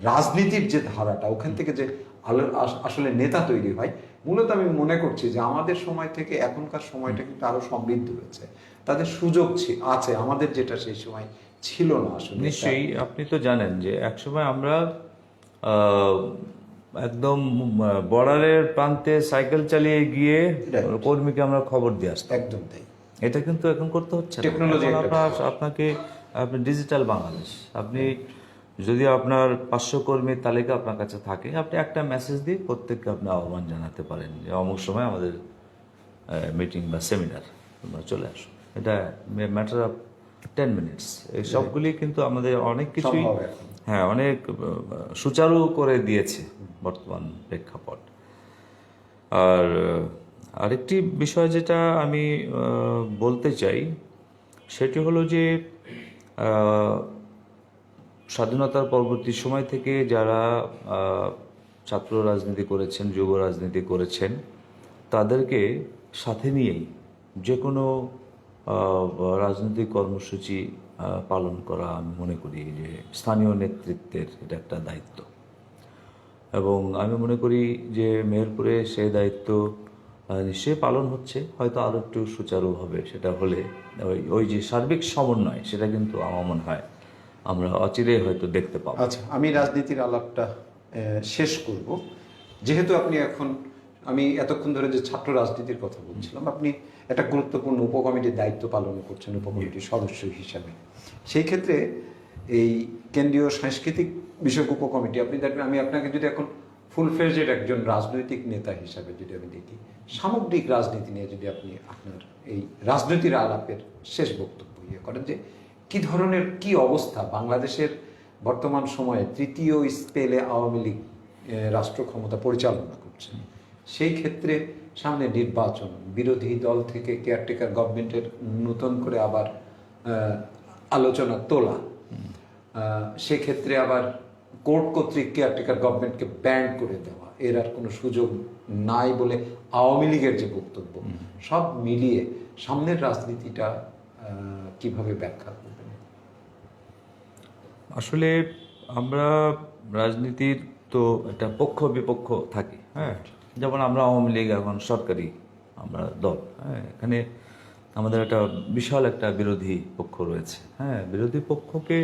রাজনীতির যে ধারাটা, ওখান থেকে যে আসলে নেতা তৈরি হয়, মূলত আমি মনে করছি যে আমাদের সময় থেকে এখনকার সময়টা কিন্তু আরো সমৃদ্ধ হয়েছে, তাদের সুযোগ আছে, আমাদের যেটা সেই সময় ছিল না আসলে। নিশ্চয়ই আপনি তো জানেন যে একসময় আমরা একদম বর্ডারের প্রান্তে সাইকেল চালিয়ে গিয়ে কর্মীকে আমরা খবর দিয়ে আসতাম। একদম তাই। এটা কিন্তু এখন করতে হচ্ছে না। টেকনোলজি আপনি ডিজিটাল বাংলাদেশ, আপনি যদি আপনার 500 কর্মীর তালিকা আপনার কাছে থাকে, আপনি একটা মেসেজ দিয়ে প্রত্যেককে আপনি আহ্বান জানাতে পারেন যে অমুক সময় আমাদের মিটিং বা সেমিনার, তোমরা চলে আসো। এটা ম্যাটার অফ 10 মিনিটস। এই সবগুলি কিন্তু আমাদের অনেক কিছুই, হ্যাঁ, অনেক সুচারু করে দিয়েছে বর্তমান প্রেক্ষাপট। আর আরেকটি বিষয় যেটা আমি বলতে চাই, সেটি হলো যে স্বাধীনতার পরবর্তী সময় থেকে যারা ছাত্র রাজনীতি করেছেন, যুব রাজনীতি করেছেন, তাদেরকে সাথে নিয়েই যে কোনো রাজনৈতিক কর্মসূচি পালন করা আমি মনে করি যে স্থানীয় নেতৃত্বের এটা একটা দায়িত্ব। এবং আমি মনে করি যে মেহেরপুরে সেই দায়িত্ব নিশ্চয়ই পালন হচ্ছে, হয়তো আরও একটু সুচারু হবে। সেটা হলে ওই যে সার্বিক সমন্বয়, সেটা কিন্তু আমার মনে হয় আমরা অচিরেই হয়তো দেখতে পাবো। আচ্ছা, আমি রাজনীতির আলাপটা শেষ করব। যেহেতু আমি এতক্ষণ ধরে যে ছাত্র রাজনীতির কথা বলছিলাম, আপনি একটা গুরুত্বপূর্ণ উপকমিটির দায়িত্ব পালন করছেন উপকমিটির সদস্য হিসাবে। সেই ক্ষেত্রে এই কেন্দ্রীয় সাংস্কৃতিক বিষয়ক উপকমিটি, আপনি দেখবেন, আমি আপনাকে যদি এখন ফুল ফ্লেজড একজন রাজনৈতিক নেতা হিসাবে যদি আমি দেখি, সামগ্রিক রাজনীতি নিয়ে যদি আপনি আপনার এই রাজনীতির আলাপের শেষ বক্তব্য করেন, যে কি ধরনের কি অবস্থা বাংলাদেশের বর্তমান সময়ে তৃতীয় স্পেলে আওয়ামী লীগ রাষ্ট্র ক্ষমতা পরিচালনা করছে। সেই ক্ষেত্রে সামনে নির্বাচন, বিরোধী দল থেকে কেয়ারটেকার গভর্নমেন্টের নতুন করে আবার আলোচনা তোলা, সেক্ষেত্রে আবার কোর্ট কর্তৃক কেয়ারটেকার গভর্নমেন্টকে ব্যান করে দেওয়া, এর আর কোনো সুযোগ নাই বলে আওয়ামী লীগের যে বক্তব্য, সব মিলিয়ে সামনের রাজনীতিটা কিভাবে ব্যাখ্যা করবেন? আসলে আমরা রাজনীতির তো একটা পক্ষ বিপক্ষ থাকি, হ্যাঁ। যেমন আমরা আওয়ামী লীগ এখন সরকারি আমরা দল, হ্যাঁ। এখানে আমাদের একটা বিশাল একটা বিরোধী পক্ষ রয়েছে, হ্যাঁ। বিরোধী পক্ষকে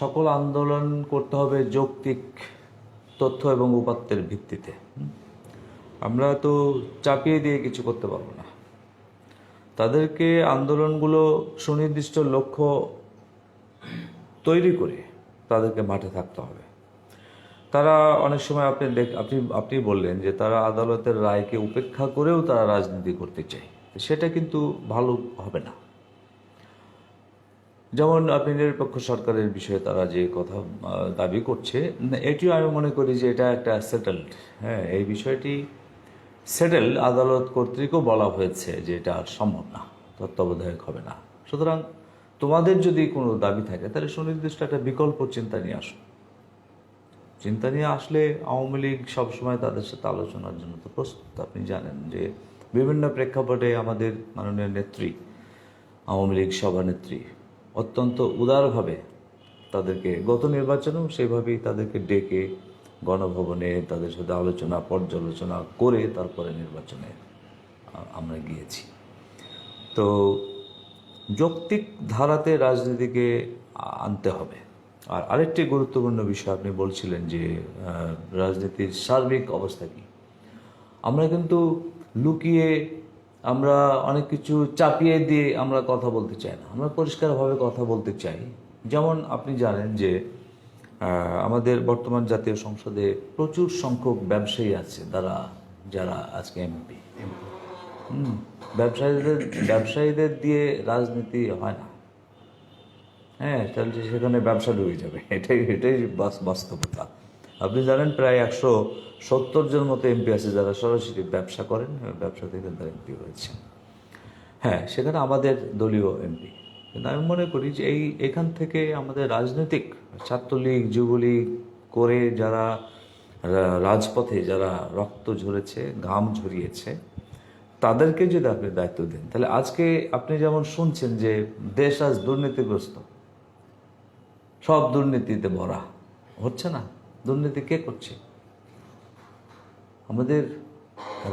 সকল আন্দোলন করতে হবে যৌক্তিক তথ্য এবং উপাত্তের ভিত্তিতে। আমরা তো চাপিয়ে দিয়ে কিছু করতে পারবো না। তাদেরকে আন্দোলনগুলো সুনির্দিষ্ট লক্ষ্য তৈরি করে তাদেরকে মাঠে থাকতে হবে। তারা অনেক সময় আপনি বললেন যে তারা আদালতের রায়কে উপেক্ষা করেও তারা রাজনীতি করতে চায়, সেটা কিন্তু ভালো হবে না। যেমন আপনি নিরপেক্ষ সরকারের বিষয়ে তারা যে কথা দাবি করছে, এটিও আমি মনে করি যে এটা একটা সেটেলড, হ্যাঁ। এই বিষয়টি সেটেল, আদালত কর্তৃকও বলা হয়েছে যে এটা আর সম্ভব না, তত্ত্বাবধায়ক হবে না। সুতরাং তোমাদের যদি কোনো দাবি থাকে তাহলে সুনির্দিষ্ট একটা বিকল্প চিন্তা নিয়ে আসো। চিন্তা নিয়ে আসলে আওয়ামী লীগ সবসময় তাদের সাথে আলোচনার জন্য তো প্রস্তুত। আপনি জানেন যে বিভিন্ন প্রেক্ষাপটে আমাদের মাননীয় নেত্রী, আওয়ামী লীগ সভানেত্রী অত্যন্ত উদারভাবে তাদেরকে, গত নির্বাচনেও সেভাবেই তাদেরকে ডেকে গণভবনে তাদের সাথে আলোচনা পর্যালোচনা করে তারপরে নির্বাচনে আমরা গিয়েছি। তো যৌক্তিক ধারাতে রাজনীতিকে আনতে হবে। আর আরেকটি গুরুত্বপূর্ণ বিষয় আপনি বলছিলেন যে রাজনীতির সার্বিক অবস্থা কি। আমরা কিন্তু লুকিয়ে, আমরা অনেক কিছু চাপিয়ে দিয়ে আমরা কথা বলতে চাই না, আমরা পরিষ্কারভাবে কথা বলতে চাই। যেমন আপনি জানেন যে আমাদের বর্তমান জাতীয় সংসদে প্রচুর সংখ্যক ব্যবসায়ী আছে, যারা আজকে এমপি। ব্যবসায়ীদের দিয়ে রাজনীতি হয় না, হ্যাঁ। তাহলে সেখানে ব্যবসা ডুবে যাবে, এটাই বাস্তবতা। আপনি জানেন প্রায় 170 জন মতো এমপি আছে যারা সরাসরি ব্যবসা করেন, ব্যবসা থেকে তারা এমপি হয়েছে, হ্যাঁ। সেখানে আমাদের দলীয় এমপি। কিন্তু আমি মনে করি যে এখান থেকে আমাদের রাজনৈতিক ছাত্রলীগ যুবলীগ করে যারা রাজপথে যারা রক্ত ঝরেছে, ঘাম ঝরিয়েছে, তাদেরকে যদি আপনি দায়িত্ব দেন, তাহলে আজকে আপনি যেমন শুনছেন যে দেশ আজ দুর্নীতিগ্রস্ত, সব দুর্নীতিতে ভরা, হচ্ছে না? দুর্নীতি কে করছে? আমাদের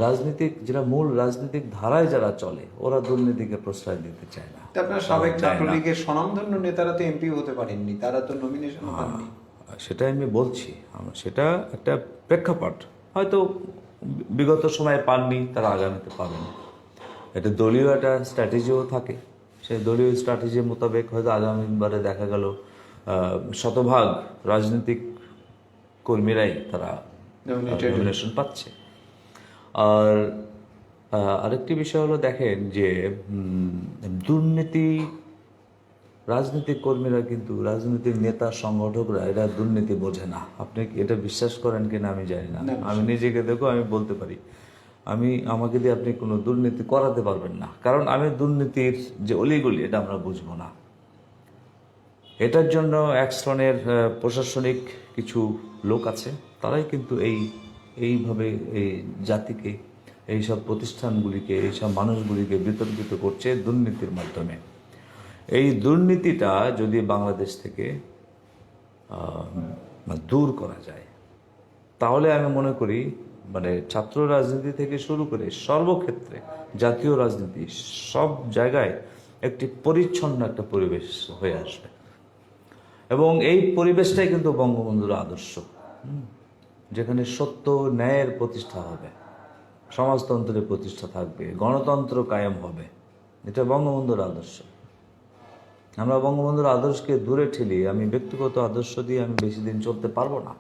রাজনীতিক যারা মূল রাজনৈতিক ধারায় যারা চলে, ওরা দুর্নীতিকে প্রশ্রয় দিতে চায় না। আপনার সাবেক ছাত্রলীগের স্বনামধন্য নেতারা তো এমপি হতে পারেননি, তারা তো নমিনেশন পাননি। সেটা আমি বলছি, সেটা একটা প্রেক্ষাপট। হয়তো বিগত সময়ে পাননি, তারা আগামীতে পাবেন। এটা দলীয় একটা স্ট্র্যাটেজিও থাকে, সেই দলীয় স্ট্র্যাটেজি মোতাবেক হয়তো আগামীবারে দেখা গেল শতভাগ রাজনৈতিক কর্মীরাই তারা নমিনেশন পাচ্ছে। আর আরেকটি বিষয় হলো, দেখেন যে দুর্নীতি, রাজনৈতিক কর্মীরা কিন্তু, রাজনৈতিক নেতা সংগঠকরা এরা দুর্নীতি বোঝে না। আপনি এটা বিশ্বাস করেন কিনা আমি জানি না, আমি নিজেকে দেখো, আমি বলতে পারি আমাকে দিয়ে আপনি কোনো দুর্নীতি করাতে পারবেন না, কারণ আমি দুর্নীতির যে অলিগলি এটা আমরা বুঝবো না। এটার জন্য এক শ্রেণীর প্রশাসনিক কিছু লোক আছে, তারাই কিন্তু এইভাবে এই জাতিকে, এইসব প্রতিষ্ঠানগুলিকে, এইসব মানুষগুলিকে বিতর্কিত করছে দুর্নীতির মাধ্যমে। এই দুর্নীতিটা যদি বাংলাদেশ থেকে দূর করা যায়, তাহলে আমি মনে করি ছাত্র রাজনীতি থেকে শুরু করে সর্বক্ষেত্রে জাতীয় রাজনীতি সব জায়গায় একটি পরিচ্ছন্ন একটা পরিবেশ হয়ে আসবে। এবং এই পরিবেশটাই কিন্তু বঙ্গবন্ধুর আদর্শ, যেখানে সত্য ন্যায়ের প্রতিষ্ঠা হবে, সমাজতন্ত্রের প্রতিষ্ঠা থাকবে, গণতন্ত্র কায়েম হবে। এটা বঙ্গবন্ধুর আদর্শ। আমরা বঙ্গবন্ধুর আদর্শকে দূরে ঠেলি, আমি ব্যক্তিগত আদর্শ দিয়ে আমি বেশি দিন চলতে পারবো না।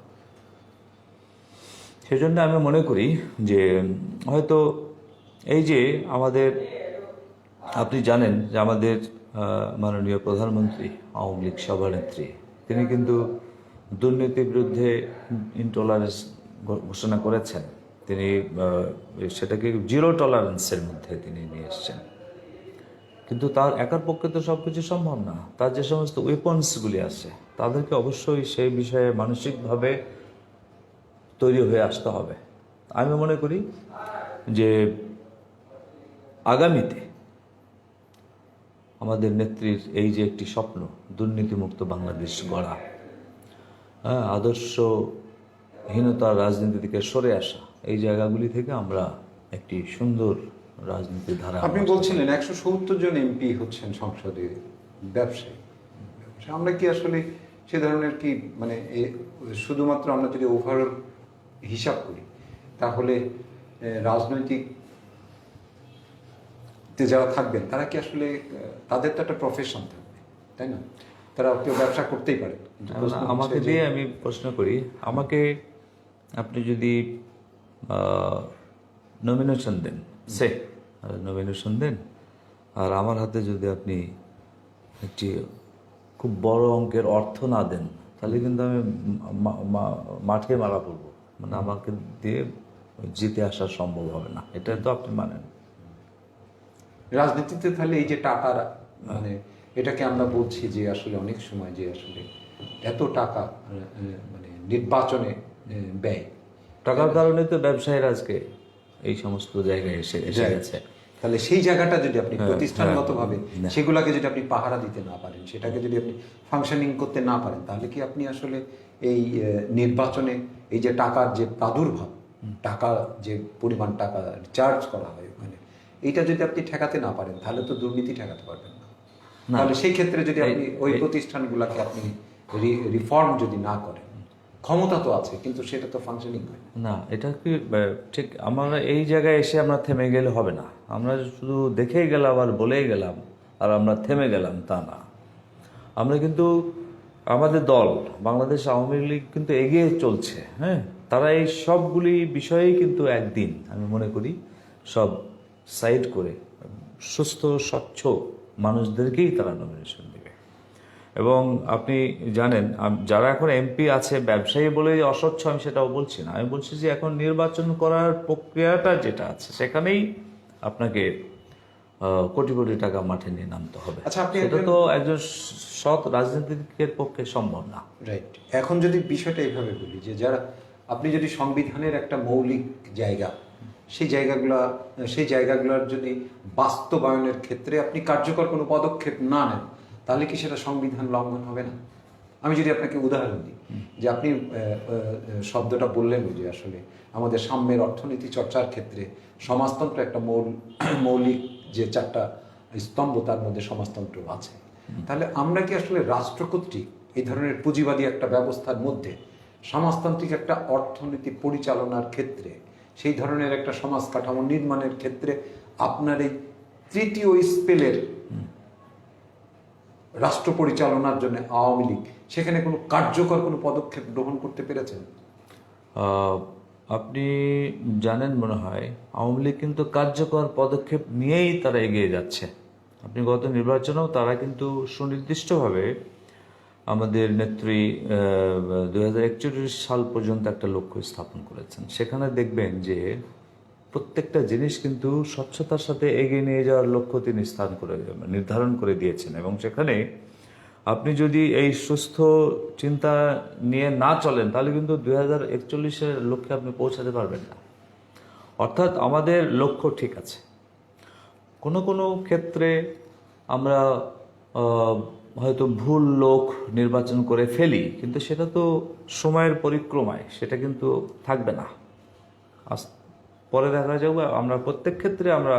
সেজন্য আমি মনে করি যে হয়তো এই যে আমাদের, আপনি জানেন যে আমাদের মাননীয় প্রধানমন্ত্রী, আওয়ামী লীগ সভানেত্রী, তিনি কিন্তু দুর্নীতির বিরুদ্ধে ইনটলারেন্স ঘোষণা করেছেন। তিনি সেটাকে জিরো টলারেন্সের মধ্যে তিনি নিয়ে এসছেন। কিন্তু তার একার পক্ষে তো সব কিছু সম্ভব না। তার যে সমস্ত ওয়েপন্সগুলি আছে তাদেরকে অবশ্যই সেই বিষয়ে মানসিকভাবে তৈরি হয়ে আসতে হবে। আমি মনে করি যে আগামীতে আমাদের নেত্রীর এই যে একটি স্বপ্ন, দুর্নীতিমুক্ত বাংলাদেশ গড়া, আদর্শহীনতার রাজনীতি থেকে সরে আসা, এই জায়গাগুলি থেকে আমরা একটি সুন্দর রাজনীতির ধারা। আপনি বলছিলেন 170 জন এমপি হচ্ছেন সংসদে ব্যবসায়ী। আমরা কি আসলে সে ধরনের কি মানে শুধুমাত্র আমরা যদি ওভারঅল হিসাব করি তাহলে রাজনৈতিক যারা থাকবেন তারা কি আসলে তাদের তো একটা প্রফেশন থাকবে, তাই না? তারা কেউ ব্যবসা করতেই পারে। আমাকে দিয়ে আমি প্রশ্ন করি, আমাকে আপনি যদি নমিনেশন দেন, নমিনেশন দেন, আর আমার হাতে যদি আপনি একটি খুব বড় অঙ্কের অর্থ না দেন, তাহলে কিন্তু আমি মাঠে মারা পড়বো। মানে আমাকে দিয়ে জিতে আসা সম্ভব হবে না, এটা তো আপনি মানেন। রাজনীতিতে তাহলে এই যে টাকার মানে এটাকে আমরা বলছি যে আসলে অনেক সময় যে আসলে এত টাকা মানে নির্বাচনে ব্যয়, টাকার কারণে তো ব্যবসায়ীরা আজকে এই সমস্ত জায়গায় এসে গেছে। তাহলে সেই জায়গাটা যদি আপনি প্রতিষ্ঠানগতভাবে সেগুলোকে যদি আপনি পাহারা দিতে না পারেন, সেটাকে যদি আপনি ফাংশনিং করতে না পারেন, তাহলে কি আপনি আসলে এই নির্বাচনে এই যে টাকার যে প্রাদুর্ভাব, টাকা যে পরিমাণ টাকা চার্জ করা হয় ওখানে, এইটা যদি আপনি ঠেকাতে না পারেন তাহলে তো দুর্নীতি ঠেকাতে পারবেন না। তাহলে সেই ক্ষেত্রে যদি আপনি ওই প্রতিষ্ঠানগুলোকে আপনি রিফর্ম যদি না করেন, ক্ষমতা তো আছে কিন্তু সেটা তো ফাংশনিং হয় না। এটা কি ঠিক? আমরা এই জায়গায় এসে আমরা থেমে গেলে হবে না। আমরা শুধু দেখেই গেলাম আর বলেই গেলাম আর আমরা থেমে গেলাম তা না। আমরা কিন্তু আমাদের দল বাংলাদেশ আওয়ামী লীগ কিন্তু এগিয়ে চলছে। হ্যাঁ, তারা এই সবগুলি বিষয়েই কিন্তু একদিন আমি মনে করি সব সাইড করে সুস্থ স্বচ্ছ মানুষদেরকেই তারা নমিনেশন দেবে। এবং আপনি জানেন যারা এখন এমপি আছে ব্যবসায়ী বলে অস্বচ্ছ, আমি সেটাও বলছি না। আমি বলছি যে এখন নির্বাচন করার প্রক্রিয়াটা যেটা আছে সেখানেই আপনাকে কোটি কোটি টাকা মাঠে নিয়ে নামতে হবে। আচ্ছা, আপনি এটা তো একজন সৎ রাজনীতিকের পক্ষে সম্ভব না। রাইট। এখন যদি বিষয়টা এইভাবে বলি যে যারা আপনি যদি সংবিধানের একটা মৌলিক জায়গা, সেই জায়গাগুলোর যদি বাস্তবায়নের ক্ষেত্রে আপনি কার্যকর কোনো পদক্ষেপ না নেন, তাহলে কি সেটা সংবিধান লঙ্ঘন হবে না? আমি যদি আপনাকে উদাহরণ দিই, যে আপনি শব্দটা বললেন যে আসলে আমাদের সাম্যের অর্থনীতি চর্চার ক্ষেত্রে সমাজতন্ত্র একটা মৌলিক যে 4টা স্তম্ভ, তার মধ্যে সমাজতন্ত্র আছে। তাহলে আমরা কি আসলে রাষ্ট্র কর্তৃক এই ধরনের পুঁজিবাদী একটা ব্যবস্থার মধ্যে সমাজতান্ত্রিক একটা অর্থনীতি পরিচালনার ক্ষেত্রে, সেই ধরনের একটা সমাজ কাঠামো নির্মাণের ক্ষেত্রে আপনার এই তৃতীয় স্পেলের রাষ্ট্র পরিচালনার জন্য আওয়ামী লীগ সেখানে কোনো কার্যকর কোনো পদক্ষেপ গ্রহণ করতে পেরেছেন? আপনি জানেন মনে হয় আওয়ামী লীগ কিন্তু কার্যকর পদক্ষেপ নিয়েই তারা এগিয়ে যাচ্ছে। আপনি গত নির্বাচনেও তারা কিন্তু সুনির্দিষ্টভাবে আমাদের নেত্রী 2041 সাল পর্যন্ত একটা লক্ষ্য স্থাপন করেছেন। সেখানে দেখবেন যে প্রত্যেকটা জিনিস কিন্তু স্বচ্ছতার সাথে এগিয়ে নিয়ে যাওয়ার লক্ষ্য তিনি নির্ধারণ করে দিয়েছেন। এবং সেখানে আপনি যদি এই সুস্থ চিন্তা নিয়ে না চলেন তাহলে কিন্তু 2041-এর লক্ষ্যে আপনি পৌঁছাতে পারবেন না। অর্থাৎ আমাদের লক্ষ্য ঠিক আছে, কোনো কোনো ক্ষেত্রে আমরা হয়তো ভুল লোক নির্বাচন করে ফেলি, কিন্তু সেটা তো সময়ের পরিক্রমায় সেটা কিন্তু থাকবে না। পরে দেখা যাবে আমরা প্রত্যেক ক্ষেত্রে আমরা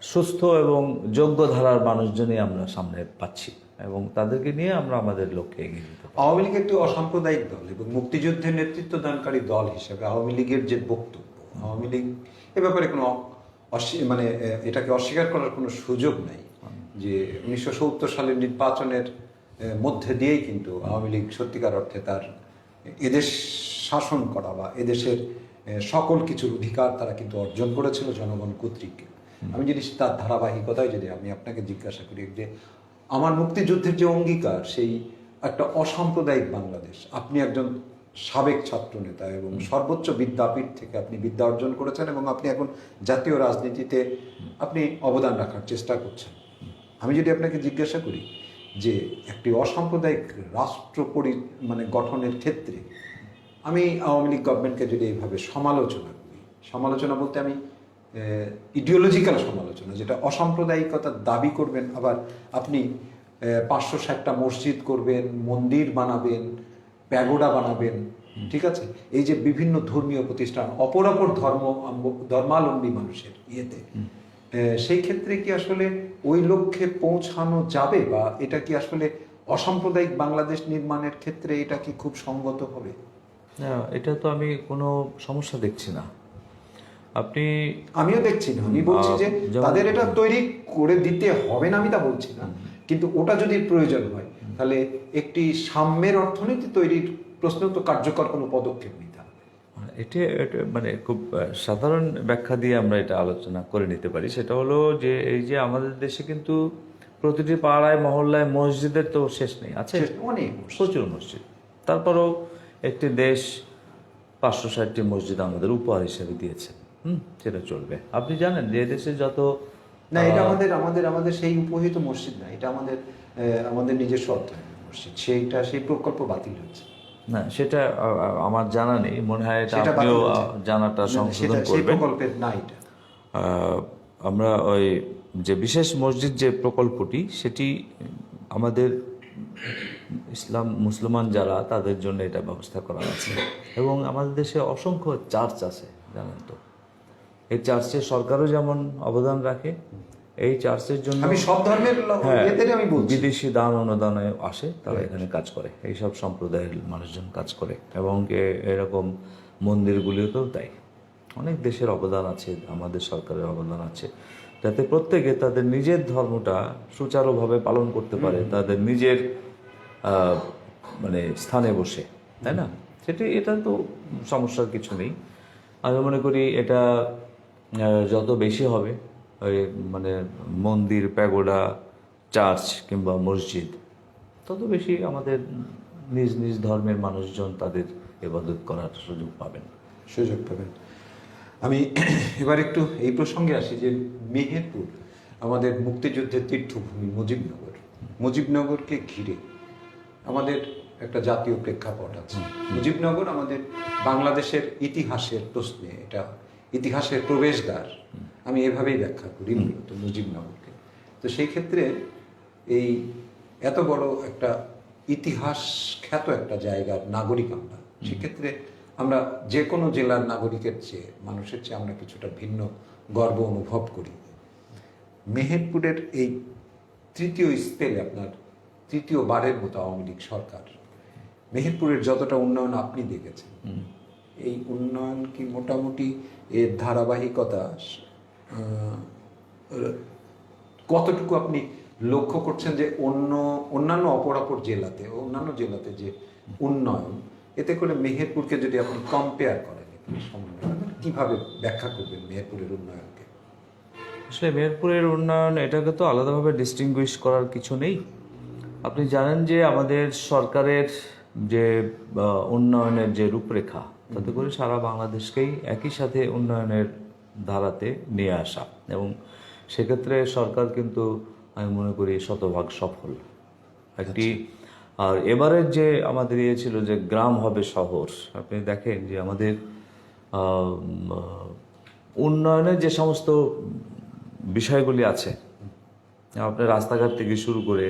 সুস্থ এবং যোগ্য ধারার মানুষজনই আমরা সামনে পাচ্ছি এবং তাদেরকে নিয়ে আমরা আমাদের লক্ষ্যে এগিয়ে যেতে পারি। আওয়ামী লীগ একটি অসাম্প্রদায়িক দল এবং মুক্তিযুদ্ধের নেতৃত্ব দানকারী দল হিসেবে আওয়ামী লীগের যে বক্তব্য, আওয়ামী লীগ এ ব্যাপারে কোনো মানে এটাকে অস্বীকার করার কোনো সুযোগ নাই যে 1970 সালের নির্বাচনের মধ্যে দিয়েই কিন্তু আওয়ামী লীগ সত্যিকার অর্থে তার এদেশ শাসন করা বা এদেশের সকল কিছুর অধিকার তারা কিন্তু অর্জন করেছিল জনগণ কর্তৃক। আমি যদি তার ধারাবাহিকতায় যদি আমি আপনাকে জিজ্ঞাসা করি যে আমার মুক্তিযুদ্ধের যে অঙ্গীকার, সেই একটা অসাম্প্রদায়িক বাংলাদেশ। আপনি একজন সাবেক ছাত্রনেতা এবং সর্বোচ্চ বিদ্যাপীঠ থেকে আপনি বিদ্যা অর্জন করেছেন এবং আপনি এখন জাতীয় রাজনীতিতে আপনি অবদান রাখার চেষ্টা করছেন। আমি যদি আপনাকে জিজ্ঞাসা করি যে একটি অসাম্প্রদায়িক রাষ্ট্র মানে গঠনের ক্ষেত্রে আমি আওয়ামী লীগ গভর্নমেন্টকে যদি এইভাবে সমালোচনা করি, সমালোচনা বলতে আমি ইডিওলজিক্যাল সমালোচনা, যেটা অসাম্প্রদায়িকতার দাবি করবেন, আবার আপনি 560টা মসজিদ করবেন, মন্দির বানাবেন, প্যাগোডা বানাবেন, ঠিক আছে, এই যে বিভিন্ন ধর্মীয় প্রতিষ্ঠান অপরাপর ধর্মাবলম্বী মানুষের ইয়েতে, সেই ক্ষেত্রে কি আসলে ওই লক্ষ্যে পৌঁছানো যাবে, বা এটা কি আসলে অসাম্প্রদায়িক বাংলাদেশ নির্মাণের ক্ষেত্রে এটা কি খুব সঙ্গত হবে? না, এটা তো আমি কোনো সমস্যা দেখছি না। আমিও দেখছি না। আমি বলছি যে তাদের এটা তৈরি করে দিতে হবে না, আমি তা বলছি না, কিন্তু ওটা যদি প্রয়োজন হয় তাহলে একটি সাম্যের অর্থনীতি তৈরির প্রশ্ন তো কার্যকর কোনো পদক্ষেপ নিতে হবে। এটা মানে খুব সাধারণ ব্যাখ্যা দিয়ে আমরা এটা আলোচনা করে নিতে পারি। সেটা হলো যে এই যে আমাদের দেশে কিন্তু প্রতিটি পাড়ায় মহল্লায় মসজিদের তো শেষ নেই, আছে অনেক প্রচুর মসজিদ। তারপরেও একটি দেশ 560টি মসজিদ আমাদের উপহার হিসেবে দিয়েছে, সেটা চলবে। আপনি জানেন যে দেশে যত না, এটা আমাদের সেই উপহিত মসজিদ না, এটা আমাদের নিজস্ব অর্থায়নের মসজিদ, সেই প্রকল্প বাতিল হয়েছে। না, সেটা আমার জানা নেই, মনে হয় এটা আপনিও জানাটা সংশোধন করবেন। সেই প্রকল্পের না এটা। আমরা ওই যে বিশেষ মসজিদ যে প্রকল্পটি, সেটি আমাদের মুসলমান যারা তাদের জন্য এটা ব্যবস্থা করা আছে। এবং আমাদের দেশে অসংখ্য চার্চ আছে, জানেন তো। এই চার্চে সরকারও যেমন অবদান রাখে, এই চার্চের জন্য আমি সব ধর্মের আমি বলছি, বিদেশি দান অনুদানে আসে, তারা এখানে কাজ করে, এইসব সম্প্রদায়ের মানুষজন কাজ করে। এবং এরকম মন্দিরগুলিতেও তাই অনেক দেশের অবদান আছে, আমাদের সরকারের অবদান আছে, যাতে প্রত্যেকে তাদের নিজের ধর্মটা সুচারুভাবে পালন করতে পারে, তাদের নিজের মানে স্থানে বসে, তাই না? এটা তো সমস্যার কিছু নেই। আমি মনে করি এটা যত বেশি হবে, ওই মানে মন্দির, প্যাগোডা, চার্চ কিংবা মসজিদ, তত বেশি আমাদের নিজ নিজ ধর্মের মানুষজন তাদের ইবাদত করার সুযোগ পাবেন। আমি এবার একটু এই প্রসঙ্গে আসি যে মেহেরপুর আমাদের মুক্তিযুদ্ধের তীর্থভূমি, মুজিবনগরকে ঘিরে আমাদের একটা জাতীয় প্রেক্ষাপট আছে। মুজিবনগর আমাদের বাংলাদেশের ইতিহাসের প্রশ্নে এটা ইতিহাসের প্রবেশদ্বার, আমি এভাবেই ব্যাখ্যা করি মূলত মুজিবনগরকে। তো সেই ক্ষেত্রে এই এত বড় একটা ইতিহাস খ্যাত একটা জায়গার নাগরিক আমরা, সেক্ষেত্রে আমরা যে কোনো জেলার নাগরিকের চেয়ে, মানুষের চেয়ে আমরা কিছুটা ভিন্ন গর্ব অনুভব করি। মেহেরপুরের এই তৃতীয় স্পেলে, আপনার তৃতীয়বারের মতো আওয়ামী লীগ সরকার, মেহেরপুরের যতটা উন্নয়ন আপনি দেখেছেন, এই উন্নয়ন কি মোটামুটি এর ধারাবাহিকতা কতটুকু আপনি লক্ষ্য করছেন যে অন্যান্য অপরাপর জেলাতে, অন্যান্য জেলাতে যে উন্নয়ন, এতে করে মেহেরপুরকে যদি আপনি কম্পেয়ার করেন, কিভাবে ব্যাখ্যা করবেন মেহেরপুরের উন্নয়নকে? আসলে মেহেরপুরের উন্নয়ন, এটাকে তো আলাদাভাবে ডিস্টিংগুইশ করার কিছু নেই। আপনি জানেন যে আমাদের সরকারের যে উন্নয়নের যে রূপরেখা, তাতে করে সারা বাংলাদেশকেই একই সাথে উন্নয়নের ধারাতে নিয়ে আসা, এবং সেক্ষেত্রে সরকার কিন্তু আমি মনে করি শতভাগ সফল একটি। আর এবারের যে আমাদের ইয়ে ছিল যে গ্রাম হবে শহর, আপনি দেখেন যে আমাদের উন্নয়নের যে সমস্ত বিষয়গুলি আছে, আপনার রাস্তাঘাট থেকে শুরু করে,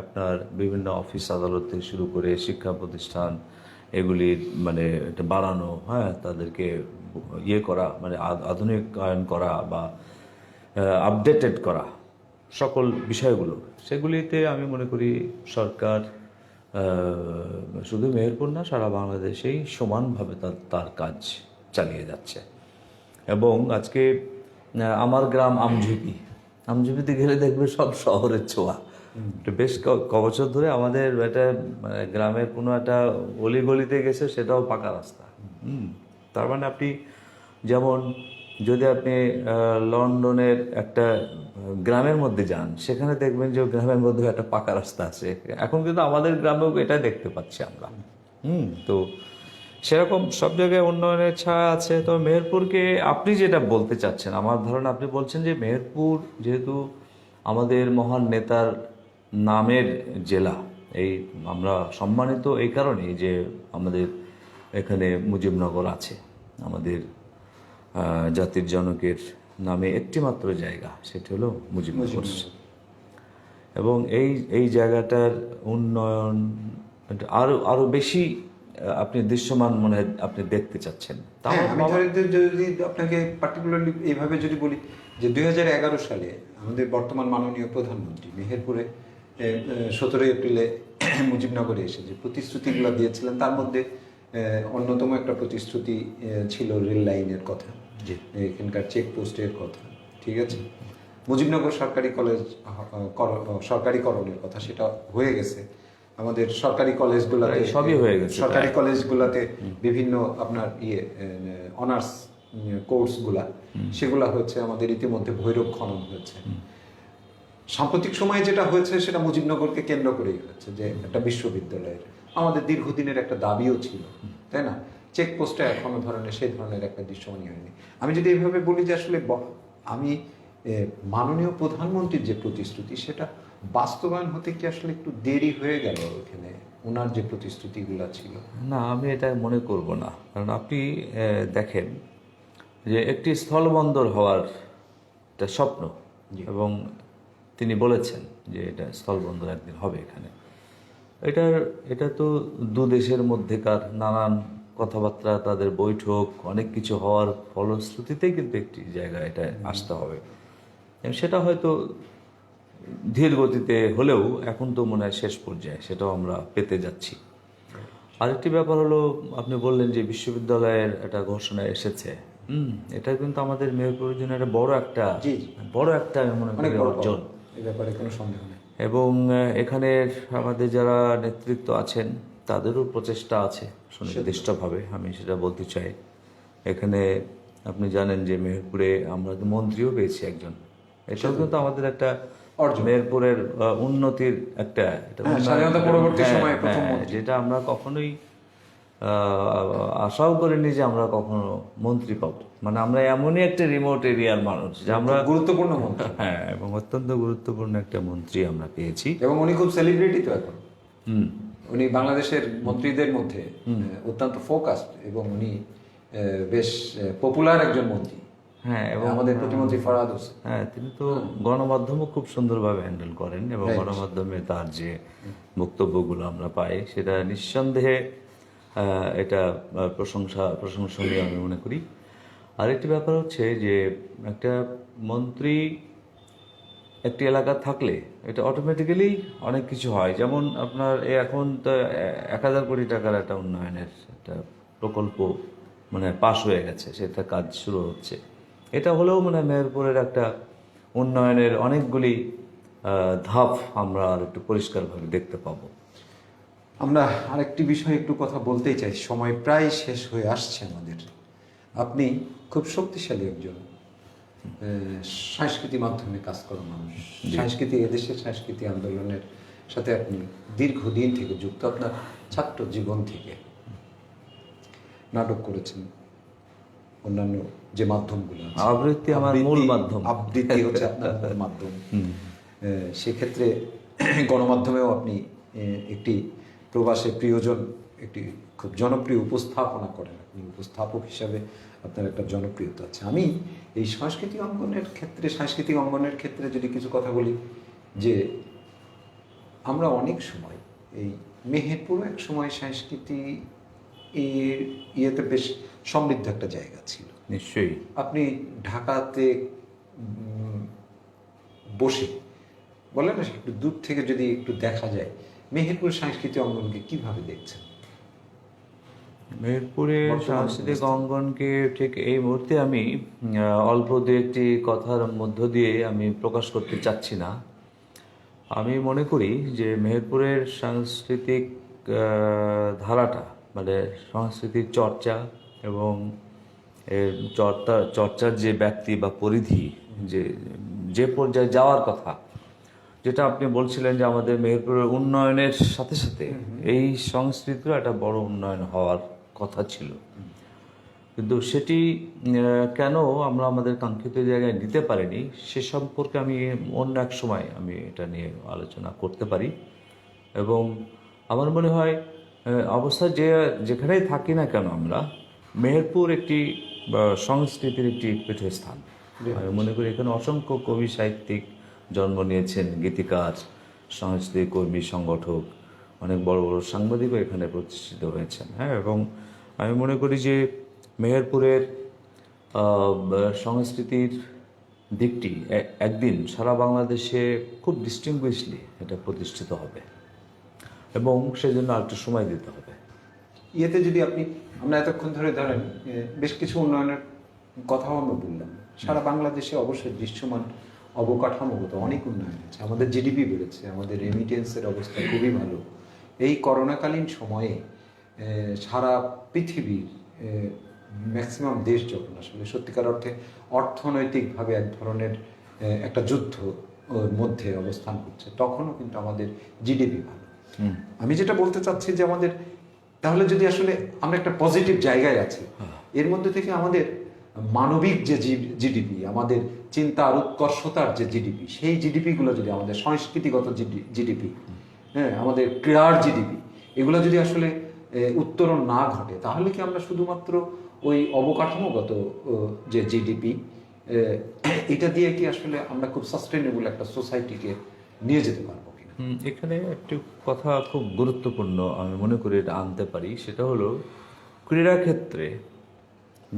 আপনার বিভিন্ন অফিস আদালত থেকে শুরু করে শিক্ষা প্রতিষ্ঠান, এগুলির মানে বাড়ানো, তাদেরকে ইয়ে করা, মানে আধুনিকায়ন করা বা আপডেটেড করা, সকল বিষয়গুলো, সেগুলিতে আমি মনে করি সরকার শুধু মেহেরপুর না, সারা বাংলাদেশেই সমানভাবে তার কাজ চালিয়ে যাচ্ছে। এবং আজকে আমার গ্রাম আমঝুপিতে গেলে দেখবে সব শহরের ছোঁয়া। বেশ কবছর ধরে আমাদের একটা গ্রামের কোনো একটা অলিগলিতে গেছে, সেটাও পাকা রাস্তা। তার মানে আপনি যেমন যদি আপনি লন্ডনের একটা গ্রামের মধ্যে যান, সেখানে দেখবেন যে গ্রামের মধ্যে একটা পাকা রাস্তা আছে। এখন কিন্তু আমাদের গ্রামেও এটা দেখতে পাচ্ছি আমরা। তো সেরকম সব জায়গায় উন্নয়নের ছায়া আছে। তো মেহেরপুরকে আপনি যেটা বলতে চাচ্ছেন, আমার ধারণা আপনি বলছেন যে মেহেরপুর যেহেতু আমাদের মহান নেতার নামের জেলা, এই আমরা সম্মানিত এই কারণেই যে আমাদের এখানে মুজিবনগর আছে, আমাদের জাতির জনকের নামে একটি মাত্র জায়গা, সেটি হলো মুজিবনগর। এবং এই জায়গাটার উন্নয়ন আরো আরো বেশি আপনি দৃশ্যমান মনে হয় আপনি দেখতে চাচ্ছেন। হ্যাঁ, আমি ধরেন যে যদি আপনাকে পার্টিকুলারলি এইভাবে যদি বলি যে 2011 সালে আমাদের বর্তমান মাননীয় প্রধানমন্ত্রী মেহেরপুরে 17 এপ্রিলে মুজিবনগরে এসে যে প্রতিশ্রুতিগুলো দিয়েছিলেন, তার মধ্যে অন্যতম একটা প্রতিশ্রুতি ছিল রেল লাইনের কথা, এখানকার চেকপোস্টের কথা, ঠিক আছে, মুজিবনগর সরকারি কলেজ সরকারিকরণের কথা, সেটা হয়ে গেছে। আমাদের সরকারি কলেজগুলোতে সবই হয়ে গেছে। সরকারি কলেজগুলোতে বিভিন্ন আপনার অনার্স কোর্সগুলা সেগুলা হচ্ছে আমাদের ইতিমধ্যে ভৈরব খনন হয়েছে। সাম্প্রতিক সময়ে যেটা হয়েছে সেটা মুজিবনগরকে কেন্দ্র করেই হয়েছে, যে একটা বিশ্ববিদ্যালয়ের আমাদের দীর্ঘদিনের একটা দাবিও ছিল, তাই না? চেকপোস্টে এখনো সেই ধরনের একটা দৃশ্যমানই হয়নি। আমি যদি এইভাবে বলি যে আসলে আমি মাননীয় প্রধানমন্ত্রীর যে প্রতিশ্রুতি সেটা বাস্তবায়ন হতে কি আসলে একটু দেরি হয়ে গেল এখানে, ওনার যে প্রতিশ্রুতিগুলো ছিল? না, আমি এটা মনে করব না। কারণ আপনি দেখেন যে একটি স্থলবন্দর হওয়ার একটা স্বপ্ন, এবং তিনি বলেছেন যে এটা স্থলবন্দর একদিন হবে এখানে। এটা তো দু দেশের মধ্যেকার নানান কথাবার্তা, তাদের বৈঠক, অনেক কিছু হওয়ার ফলশ্রুতিতেই কিন্তু একটি জায়গায় এটা আসতে হবে। সেটা হয়তো ধীর গতিতে হলেও এখন তো মনে হয় শেষ পর্যায়ে সেটাও আমরা পেতে যাচ্ছি। আরেকটি ব্যাপার হলো, আপনি বললেন যে বিশ্ববিদ্যালয়ের একটা ঘোষণা এসেছে। এটা কিন্তু আমাদের মেহেরপুরের জন্য একটা বড় একটা আমি মনে করি অর্জন, এই ব্যাপারে কোনো সন্দেহ নেই। এবং এখানে আমাদের যারা নেতৃত্ব আছেন তাদেরও প্রচেষ্টা আছে সুনির্দিষ্টভাবে, আমি সেটা বলতে চাই। এখানে আপনি জানেন যে মেহেরপুরে আমরা মন্ত্রীও পেয়েছি একজন, এটাও কিন্তু আমাদের একটা মেহেরপুরের উন্নতির একটা স্বাধীনতা পরবর্তী সময়ে প্রথম মন্ত্রী, যেটা আমরা কখনোই আশাও করিনি যে আমরা কখনো মন্ত্রী পাবো। মানে আমরা এমনই একটা রিমোট এরিয়ার মানুষ যে আমরা গুরুত্বপূর্ণ মন্ত্রী, হ্যাঁ, এবং অত্যন্ত গুরুত্বপূর্ণ একটা মন্ত্রী আমরা পেয়েছি। এবং উনি খুব সেলিব্রিটি তো এখন। উনি বাংলাদেশের মন্ত্রীদের মধ্যে অত্যন্ত ফোকাসড, এবং উনি বেশ পপুলার একজন মন্ত্রী। হ্যাঁ, এবং আমাদের প্রতিমন্ত্রী ফরহাদ হোসেন, হ্যাঁ, তিনি তো গণমাধ্যমও খুব সুন্দরভাবে হ্যান্ডেল করেন, এবং গণমাধ্যমে তার যে বক্তব্যগুলো আমরা পাই সেটা নিঃসন্দেহে এটা প্রশংসনীয় আমি মনে করি। আরেকটি ব্যাপার হচ্ছে যে একটা মন্ত্রী একটি এলাকা থাকলে এটা অটোমেটিক্যালি অনেক কিছু হয়। যেমন আপনার এখন তো 1000 কোটি টাকার একটা উন্নয়নের একটা প্রকল্প মানে পাশ হয়ে গেছে, সেটা কাজ শুরু হচ্ছে। এটা হলেও মানে মেহেরপুরের একটা উন্নয়নের অনেকগুলি ধাপ আমরা আর একটু পরিষ্কারভাবে দেখতে পাবো। আমরা আরেকটি বিষয়ে একটু কথা বলতেই চাই, সময় প্রায় শেষ হয়ে আসছে আমাদের। আপনি খুব শক্তিশালী একজন সংস্কৃতি মাধ্যমে কাজ করা মানুষ, এদেশের সংস্কৃতি আন্দোলনের সাথে আপনি দীর্ঘদিন থেকে যুক্ত, আপনার ছাত্র জীবন থেকে। নাটক করেছেন, অন্যান্য যে মাধ্যমগুলো আছে, আবৃত্তি আমার মূল মাধ্যম, আবৃত্তি হচ্ছে আপনার মূল মাধ্যম। সেক্ষেত্রে গণমাধ্যমেও আপনি একটি প্রবাসে প্রিয়জন, একটি খুব জনপ্রিয় উপস্থাপনা করেন, আপনি উপস্থাপক হিসাবে আপনার একটা জনপ্রিয়তা আছে। আমি এই সাংস্কৃতিক অঙ্গনের ক্ষেত্রে যদি কিছু কথা বলি, যে আমরা অনেক সময় এই মেহেরপুর এক সময় সংস্কৃতি ইয়েতে বেশ সমৃদ্ধ একটা জায়গা ছিল। নিশ্চয়ই আপনি ঢাকাতে বসে বলেন না, একটু দূর থেকে যদি একটু দেখা যায় মেহেরপুর সাংস্কৃতিক অঙ্গনকে কিভাবে দেখছেন? মেহেরপুরের সাংস্কৃতিক অঙ্গনকে ঠিক এই মুহূর্তে আমি অল্প দু একটি কথার মধ্য দিয়ে আমি প্রকাশ করতে চাচ্ছি না। আমি মনে করি যে মেহেরপুরের সাংস্কৃতিক ধারাটা, মানে সংস্কৃতির চর্চা এবং এর চর্চার যে ব্যক্তি বা পরিধি, যে যে পর্যায়ে যাওয়ার কথা, যেটা আপনি বলছিলেন যে আমাদের মেহেরপুরের উন্নয়নের সাথে সাথে এই সংস্কৃতির একটা বড় উন্নয়ন হওয়ার কথা ছিল, কিন্তু সেটি কেন আমরা আমাদের কাঙ্ক্ষিত জায়গায় নিতে পারিনি সে সম্পর্কে আমি অন্য এক সময় আমি এটা নিয়ে আলোচনা করতে পারি। এবং আমার মনে হয় অবস্থা যেখানেই থাকি না কেন আমরা, মেহেরপুর একটি সংস্কৃতির একটি পীঠস্থান। আমি মনে করি এখানে অসংখ্য কবি সাহিত্যিক জন্ম নিয়েছেন, গীতিকার, সংস্কৃতি কর্মী, সংগঠক, অনেক বড় বড় সাংবাদিকও এখানে প্রতিষ্ঠিত হয়েছেন। হ্যাঁ, এবং আমি মনে করি যে মেহেরপুরের সংস্কৃতির দিকটি একদিন সারা বাংলাদেশে খুব ডিস্টিংগুইশলি এটা প্রতিষ্ঠিত হবে, এবং সেজন্য আরেকটু সময় দিতে হবে। ইয়েতে যদি আমরা এতক্ষণ ধরে ধরেন বেশ কিছু উন্নয়নের কথাও আমরা বললাম। সারা বাংলাদেশে অবশ্যই দৃশ্যমান অবকাঠামোগত অনেক উন্নয়ন হয়েছে, আমাদের জিডিপি বেড়েছে, আমাদের রেমিটেন্সের অবস্থা খুবই ভালো। এই করোনাকালীন সময়ে সারা পৃথিবীর ম্যাক্সিমাম দেশ যখন আসলে সত্যিকার অর্থে অর্থনৈতিকভাবে এক ধরনের একটা যুদ্ধ মধ্যে অবস্থান করছে, তখনও কিন্তু আমাদের জিডিপি ভালো। আমি যেটা বলতে চাচ্ছি যে আমাদের তাহলে যদি আসলে আমরা একটা পজিটিভ জায়গায় আছি, এর মধ্যে থেকে আমাদের মানবিক যে জিডিপি, আমাদের চিন্তার উৎকর্ষতার যে জিডিপি, সেই জিডিপিগুলো যদি আমাদের সংস্কৃতিগত জিডিপি, হ্যাঁ, আমাদের ক্রীড়ার জিডিপি, এগুলো যদি আসলে উত্তরণ না ঘটে, তাহলে কি আমরা শুধুমাত্র ওই অবকাঠামোগত যে জিডিপি, এটা দিয়ে কি আসলে আমরা খুব সাস্টেনেবল একটা সোসাইটিকে নিয়ে যেতে পারবো কিনা? এখানে একটি কথা খুব গুরুত্বপূর্ণ আমি মনে করি এটা আনতে পারি, সেটা হলো ক্রীড়া ক্ষেত্রে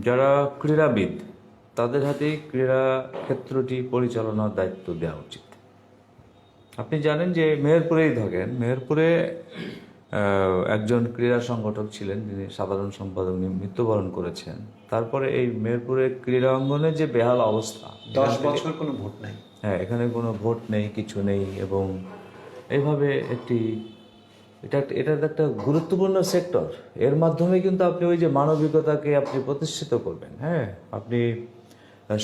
যারা ক্রীড়াবিদ তাদের হাতেই ক্রীড়া ক্ষেত্রটি পরিচালনার দায়িত্ব দেওয়া উচিত। আপনি জানেন যে মেহেরপুরেই থাকেন, মেহেরপুরে একজন ক্রীড়া সংগঠক ছিলেন, যিনি সাধারণ সম্পাদক নিয়ে মৃত্যুবরণ করেছেন। তারপরে এই মেহেরপুরের ক্রীড়া অঙ্গনের যে বেহাল অবস্থা, 10 বছর কোনো ভোট নাই। হ্যাঁ, এখানে কোনো ভোট নেই, কিছু নেই, এবং এইভাবে এটা একটা গুরুত্বপূর্ণ সেক্টর। এর মাধ্যমে কিন্তু আপনি ওই যে মানবিকতাকে আপনি প্রতিষ্ঠিত করবেন। হ্যাঁ, আপনি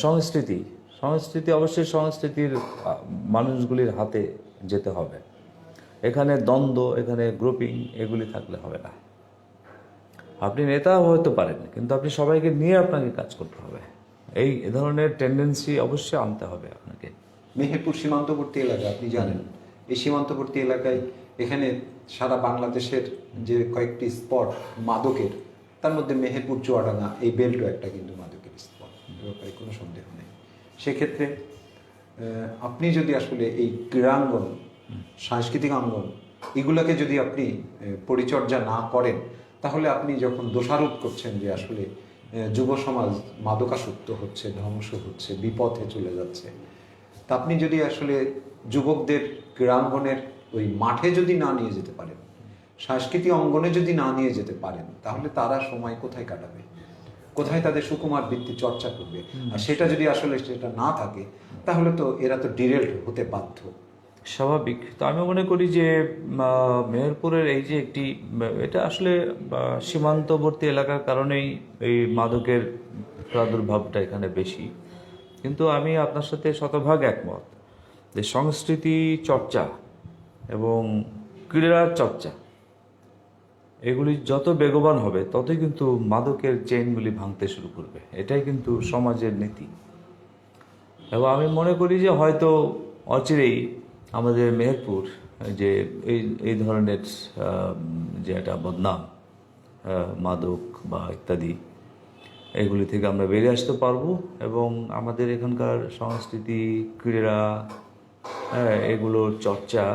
সংস্কৃতি অবশ্যই সংস্কৃতির মানুষগুলির হাতে যেতে হবে। এখানে দ্বন্দ্ব, এখানে গ্রুপিং, এগুলি থাকলে হবে না। আপনি নেতা হতে পারেন, কিন্তু আপনি সবাইকে নিয়ে আপনাকে কাজ করতে হবে। এই ধরনের টেন্ডেন্সি অবশ্যই আনতে হবে আপনাকে। মেহেরপুর সীমান্তবর্তী এলাকা, আপনি জানেন, এই সীমান্তবর্তী এলাকায় এখানে সারা বাংলাদেশের যে কয়েকটি স্পট মাদকের, তার মধ্যে মেহেরপুর, চুয়াডাঙ্গা, এই বেল্টও একটা কিন্তু মাদকের স্পট, এ ব্যাপারে কোনো সন্দেহ নেই। সেক্ষেত্রে আপনি যদি আসলে এই ক্রীড়াঙ্গন, সাংস্কৃতিক অঙ্গন, এগুলোকে যদি আপনি পরিচর্যা না করেন, তাহলে আপনি যখন দোষারোপ করছেন যে আসলে যুব সমাজ মাদকাসক্ত হচ্ছে, ধ্বংস হচ্ছে, বিপথে চলে যাচ্ছে, তা আপনি যদি আসলে যুবকদের ক্রীড়াঙ্গনের ওই মাঠে যদি না নিয়ে যেতে পারেন, সাংস্কৃতিক অঙ্গনে যদি না নিয়ে যেতে পারেন, তাহলে তারা সময় কোথায় কাটাবে, কোথায় তাদের সুকুমার বৃত্তি চর্চা করবে? আর সেটা যদি আসলে সেটা না থাকে, তাহলে তো এরা তো ডিরেল্ট হতে বাধ্য। স্বাভাবিক। তো আমি মনে করি যে মেহেরপুরের এই যে এটা আসলে সীমান্তবর্তী এলাকার কারণেই এই মাদকের প্রাদুর্ভাবটা এখানে বেশি। কিন্তু আমি আপনার সাথে শতভাগ একমত যে সংস্কৃতি চর্চা এবং ক্রীড়ার চর্চা এগুলি যত বেগবান হবে, ততই কিন্তু মাদকের চেইনগুলি ভাঙতে শুরু করবে। এটাই কিন্তু সমাজের নীতি। এবং আমি মনে করি যে হয়তো অচিরেই আমাদের মেহেরপুর যে এই ধরনের যে একটা বদনাম, মাদক বা ইত্যাদি, এগুলি থেকে আমরা বেরিয়ে আসতে পারবো, এবং আমাদের এখানকার সংস্কৃতি, ক্রীড়া, এগুলোর চর্চা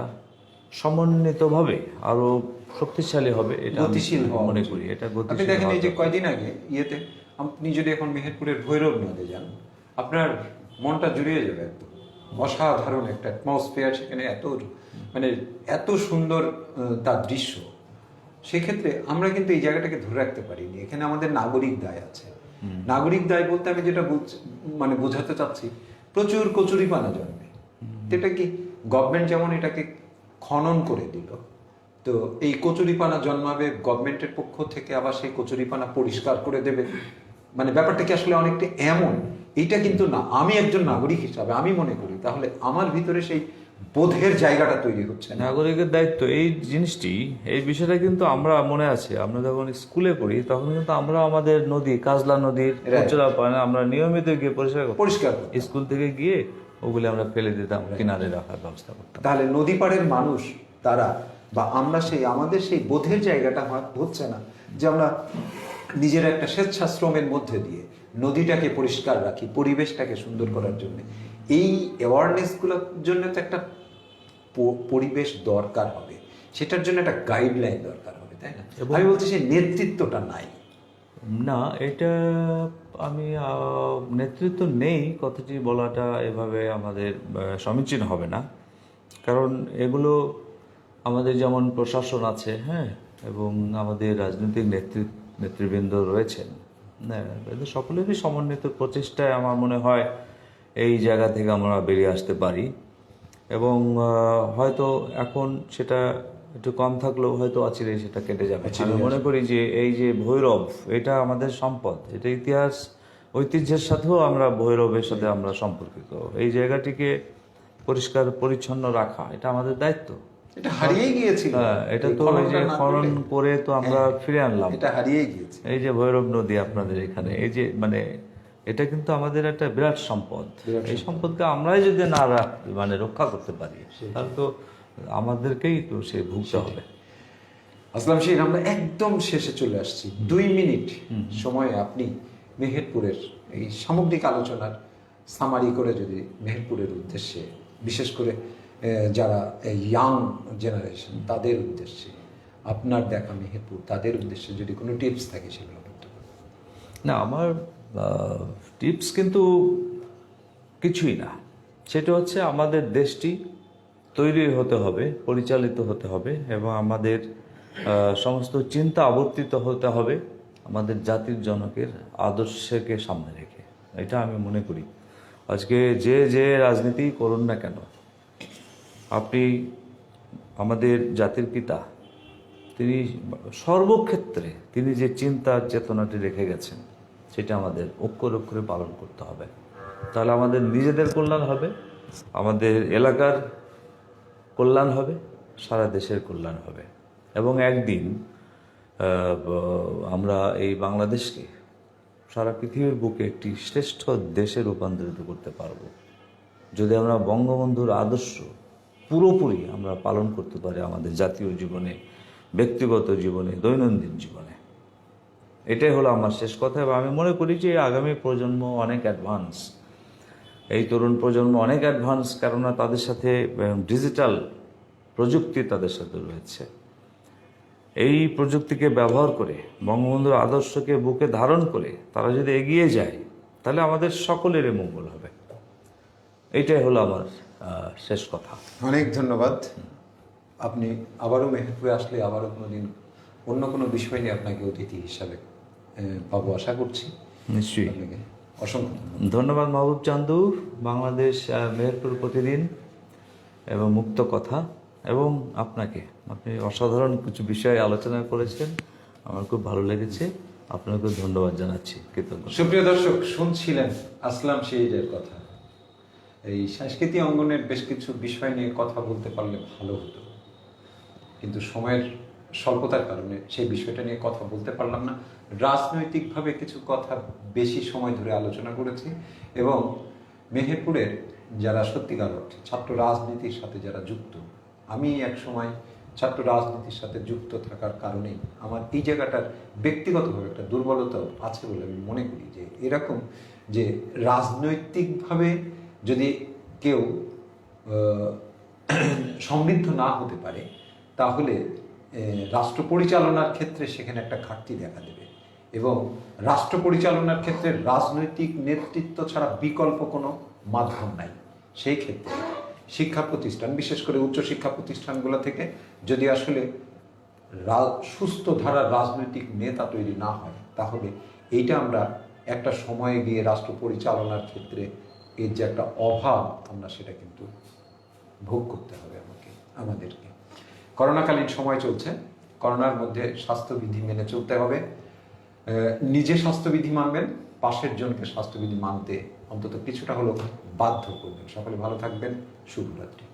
সমন্বিতভাবে আরো শক্তিশালী হবে, এটা গতিশীল মনে করি। এটা আপনি গতিশীল। দেখেন এই যে কয়দিন আগে ইয়েতে, আপনি যদি এখন মেহেরপুরের ভৈরব নদে যান, আপনার মনটা জুড়িয়ে যাবে একদম। অসাধারণ একটা অ্যাটমসফিয়ার সেখানে, এত সুন্দর তার দৃশ্য। সেক্ষেত্রে আমরা কিন্তু এই জায়গাটাকে ধরে রাখতে পারিনি। এখানে আমাদের নাগরিক দায় আছে। নাগরিক দায় বলতে আমি যেটা বোঝাতে চাচ্ছি, প্রচুর কচুরিপানা জন্মে। এটা কি গভর্নমেন্ট যেমন এটাকে খনন করে দিল, তো এই কচুরিপানা জন্মাবে, গভর্নমেন্টের পক্ষ থেকে আবার সেই কচুরিপানা পরিষ্কার করে দেবে। মানে ব্যাপারটা কি আসলে অনেকটা এমন? এইটা কিন্তু না, আমি একজন নাগরিক হিসাবে আমি মনে করি তাহলে আমার ভিতরে সেই বোধের জায়গাটা তৈরি হচ্ছে না। নাগরিকের দায়িত্ব এই জিনিসটি, এই বিষয়টা কিন্তু আমরা মনে আছে, আমরা যখন স্কুলে পড়ি তখন কিন্তু আমরা আমাদের নদী, কাজলা নদীর উচ্চলা পানি আমরা নিয়মিত গিয়ে পরিষ্কার করতাম। পরিষ্কার করতাম। স্কুল থেকে গিয়ে ওগুলি আমরা ফেলে দিতাম, কিনারে রাখার ব্যবস্থা করতাম। তাহলে নদী পাড়ের মানুষ তারা বা আমরা সেই আমাদের সেই বোধের জায়গাটা হচ্ছে না যে আমরা নিজের একটা স্বেচ্ছাশ্রমের মধ্যে দিয়ে নদীটাকে পরিষ্কার রাখি, পরিবেশটাকে সুন্দর করার জন্য। এই অ্যাওয়ারনেসগুলোর জন্য তো একটা পরিবেশ দরকার হবে, সেটার জন্য একটা গাইডলাইন দরকার হবে, তাই না? আমি বলছি সেই নেতৃত্বটা নাই। না, এটা আমি নেতৃত্ব নেই কথাটি বলাটা এভাবে আমাদের সমীচীন হবে না। কারণ এগুলো আমাদের যেমন প্রশাসন আছে, হ্যাঁ, এবং আমাদের রাজনৈতিক নেতৃবৃন্দ রয়েছেন, হ্যাঁ, এদের সকলেরই সমন্বিত প্রচেষ্টায় আমার মনে হয় এই জায়গা থেকে আমরা বেরিয়ে আসতে পারি। এবং হয়তো এখন সেটা একটু কম থাকলেও হয়তো অচিরেই সেটা কেটে যাবে। আমি মনে করি যে এই যে ভৈরব, এটা আমাদের সম্পদ, এটা ইতিহাস ঐতিহ্যের সাথেও আমরা ভৈরবের সাথে আমরা সম্পর্কিত। এই জায়গাটিকে পরিষ্কার পরিচ্ছন্ন রাখা এটা আমাদের দায়িত্ব। এটা হারিয়ে গিয়েছিল। হ্যাঁ, এটা তো এই যে খনন করে তো আমরা ফিরে আনলাম। এটা হারিয়ে গিয়েছে। এই যে ভৈরব নদী আপনাদের এখানে, এই যে মানে এটা কিন্তু আমাদের একটা বিরাট সম্পদ। এই সম্পদকে আমরাই যদি না মানে রক্ষা করতে পারি তাহলে তো আমাদেরকেই তো সে ভুগতে হবে। আসলাম শির, আমরা একদম শেষে চলে আসছি। 2 মিনিট সময়ে আপনি মেহেরপুরের এই সামগ্রিক আলোচনার সামারি করে যদি মেহেরপুরের উদ্দেশ্যে, বিশেষ করে যারা ইয়াং জেনারেশন তাদের উদ্দেশ্যে, আপনার দেখা মেহেরপুর তাদের উদ্দেশ্যে যদি কোনো টিপস থাকে সেগুলো বলতে পারেন। না, আমার টিপস কিন্তু কিছুই না। সেটা হচ্ছে আমাদের দেশটি তৈরি হতে হবে, পরিচালিত হতে হবে, এবং আমাদের সমস্ত চিন্তা আবর্তিত হতে হবে আমাদের জাতির জনকের আদর্শকে সামনে রেখে। এটা আমি মনে করি আজকে যে রাজনীতি করুন না কেন, আপনি আমাদের জাতির পিতা, তিনি সর্বক্ষেত্রে তিনি যে চিন্তার চেতনাটি রেখে গেছেন সেটা আমাদের অক্ষরে অক্ষরে পালন করতে হবে। তাহলে আমাদের নিজেদের কল্যাণ হবে, আমাদের এলাকার কল্যাণ হবে, সারা দেশের কল্যাণ হবে। এবং একদিন আমরা এই বাংলাদেশকে সারা পৃথিবীর বুকে একটি শ্রেষ্ঠ দেশে রূপান্তরিত করতে পারব যদি আমরা বঙ্গবন্ধুর আদর্শ পুরোপুরি আমরা পালন করতে পারি আমাদের জাতীয় জীবনে, ব্যক্তিগত জীবনে, দৈনন্দিন জীবনে। এটাই হলো আমার শেষ কথা। এবং আমি মনে করি যে আগামী প্রজন্ম অনেক অ্যাডভান্স, এই তরুণ প্রজন্ম অনেক অ্যাডভান্স, কেননা তাদের সাথে ডিজিটাল প্রযুক্তি তাদের সাথে রয়েছে। এই প্রযুক্তিকে ব্যবহার করে বঙ্গবন্ধুর আদর্শকে বুকে ধারণ করে তারা যদি এগিয়ে যায় তাহলে আমাদের সকলেরই মঙ্গল হবে। এইটাই হলো আমার শেষ কথা। অনেক ধন্যবাদ। আপনি আবারও মেহেরপুরে আসলে আবারও কোনোদিন অন্য কোনো বিষয় নিয়ে আপনাকে অতিথি হিসাবে পাবো আশা করছি। নিশ্চয়ই। আপনাকে অসংখ্য ধন্যবাদ মাহবুব চান্দু। বাংলাদেশ মেহেরপুর প্রতিদিন এবং মুক্ত কথা, এবং আপনাকে, আপনি অসাধারণ কিছু বিষয়ে আলোচনা করেছেন, আমার খুব ভালো লেগেছে। আপনাকে ধন্যবাদ জানাচ্ছি, কৃতজ্ঞ। সুপ্রিয় দর্শক, শুনছিলেন আসলাম শহীদের কথা। এই সাংস্কৃতিক অঙ্গনের বেশ কিছু বিষয় নিয়ে কথা বলতে পারলে ভালো হতো, কিন্তু সময়ের স্বল্পতার কারণে সেই বিষয়টা নিয়ে কথা বলতে পারলাম না। রাজনৈতিকভাবে কিছু কথা বেশি সময় ধরে আলোচনা করেছি, এবং মেহেরপুরের যারা সত্যিকার অর্থে ছাত্র রাজনীতির সাথে যারা যুক্ত, আমি এক সময় ছাত্র রাজনীতির সাথে যুক্ত থাকার কারণেই আমার এই জায়গাটার ব্যক্তিগতভাবে একটা দুর্বলতা আছে বলে আমি মনে করি যে এরকম যে রাজনৈতিকভাবে যদি কেউ সমৃদ্ধ না হতে পারে তাহলে রাষ্ট্র পরিচালনার ক্ষেত্রে সেখানে একটা ঘাটতি দেখা দেবে, এবং রাষ্ট্র পরিচালনার ক্ষেত্রে রাজনৈতিক নেতৃত্ব ছাড়া বিকল্প কোনো মাধ্যম নাই। সেই ক্ষেত্রে শিক্ষা প্রতিষ্ঠান, বিশেষ করে উচ্চশিক্ষা প্রতিষ্ঠানগুলো থেকে যদি আসলে সুস্থ ধারার রাজনৈতিক নেতা তৈরি না হয় তাহলে এইটা আমরা একটা সময়ে গিয়ে রাষ্ট্র পরিচালনার ক্ষেত্রে এর যে একটা অভাব আমরা সেটা কিন্তু ভোগ করতে হবে আমাদেরকে। করোনাকালীন সময় চলছে, করোনার মধ্যে স্বাস্থ্যবিধি মেনে চলতে হবে। নিজে স্বাস্থ্যবিধি মানবেন, পাশের জনকে স্বাস্থ্যবিধি মানতে অন্তত কিছুটা হলেও বাধ্য করবেন। সকলে ভালো থাকবেন। শুভরাত্রি।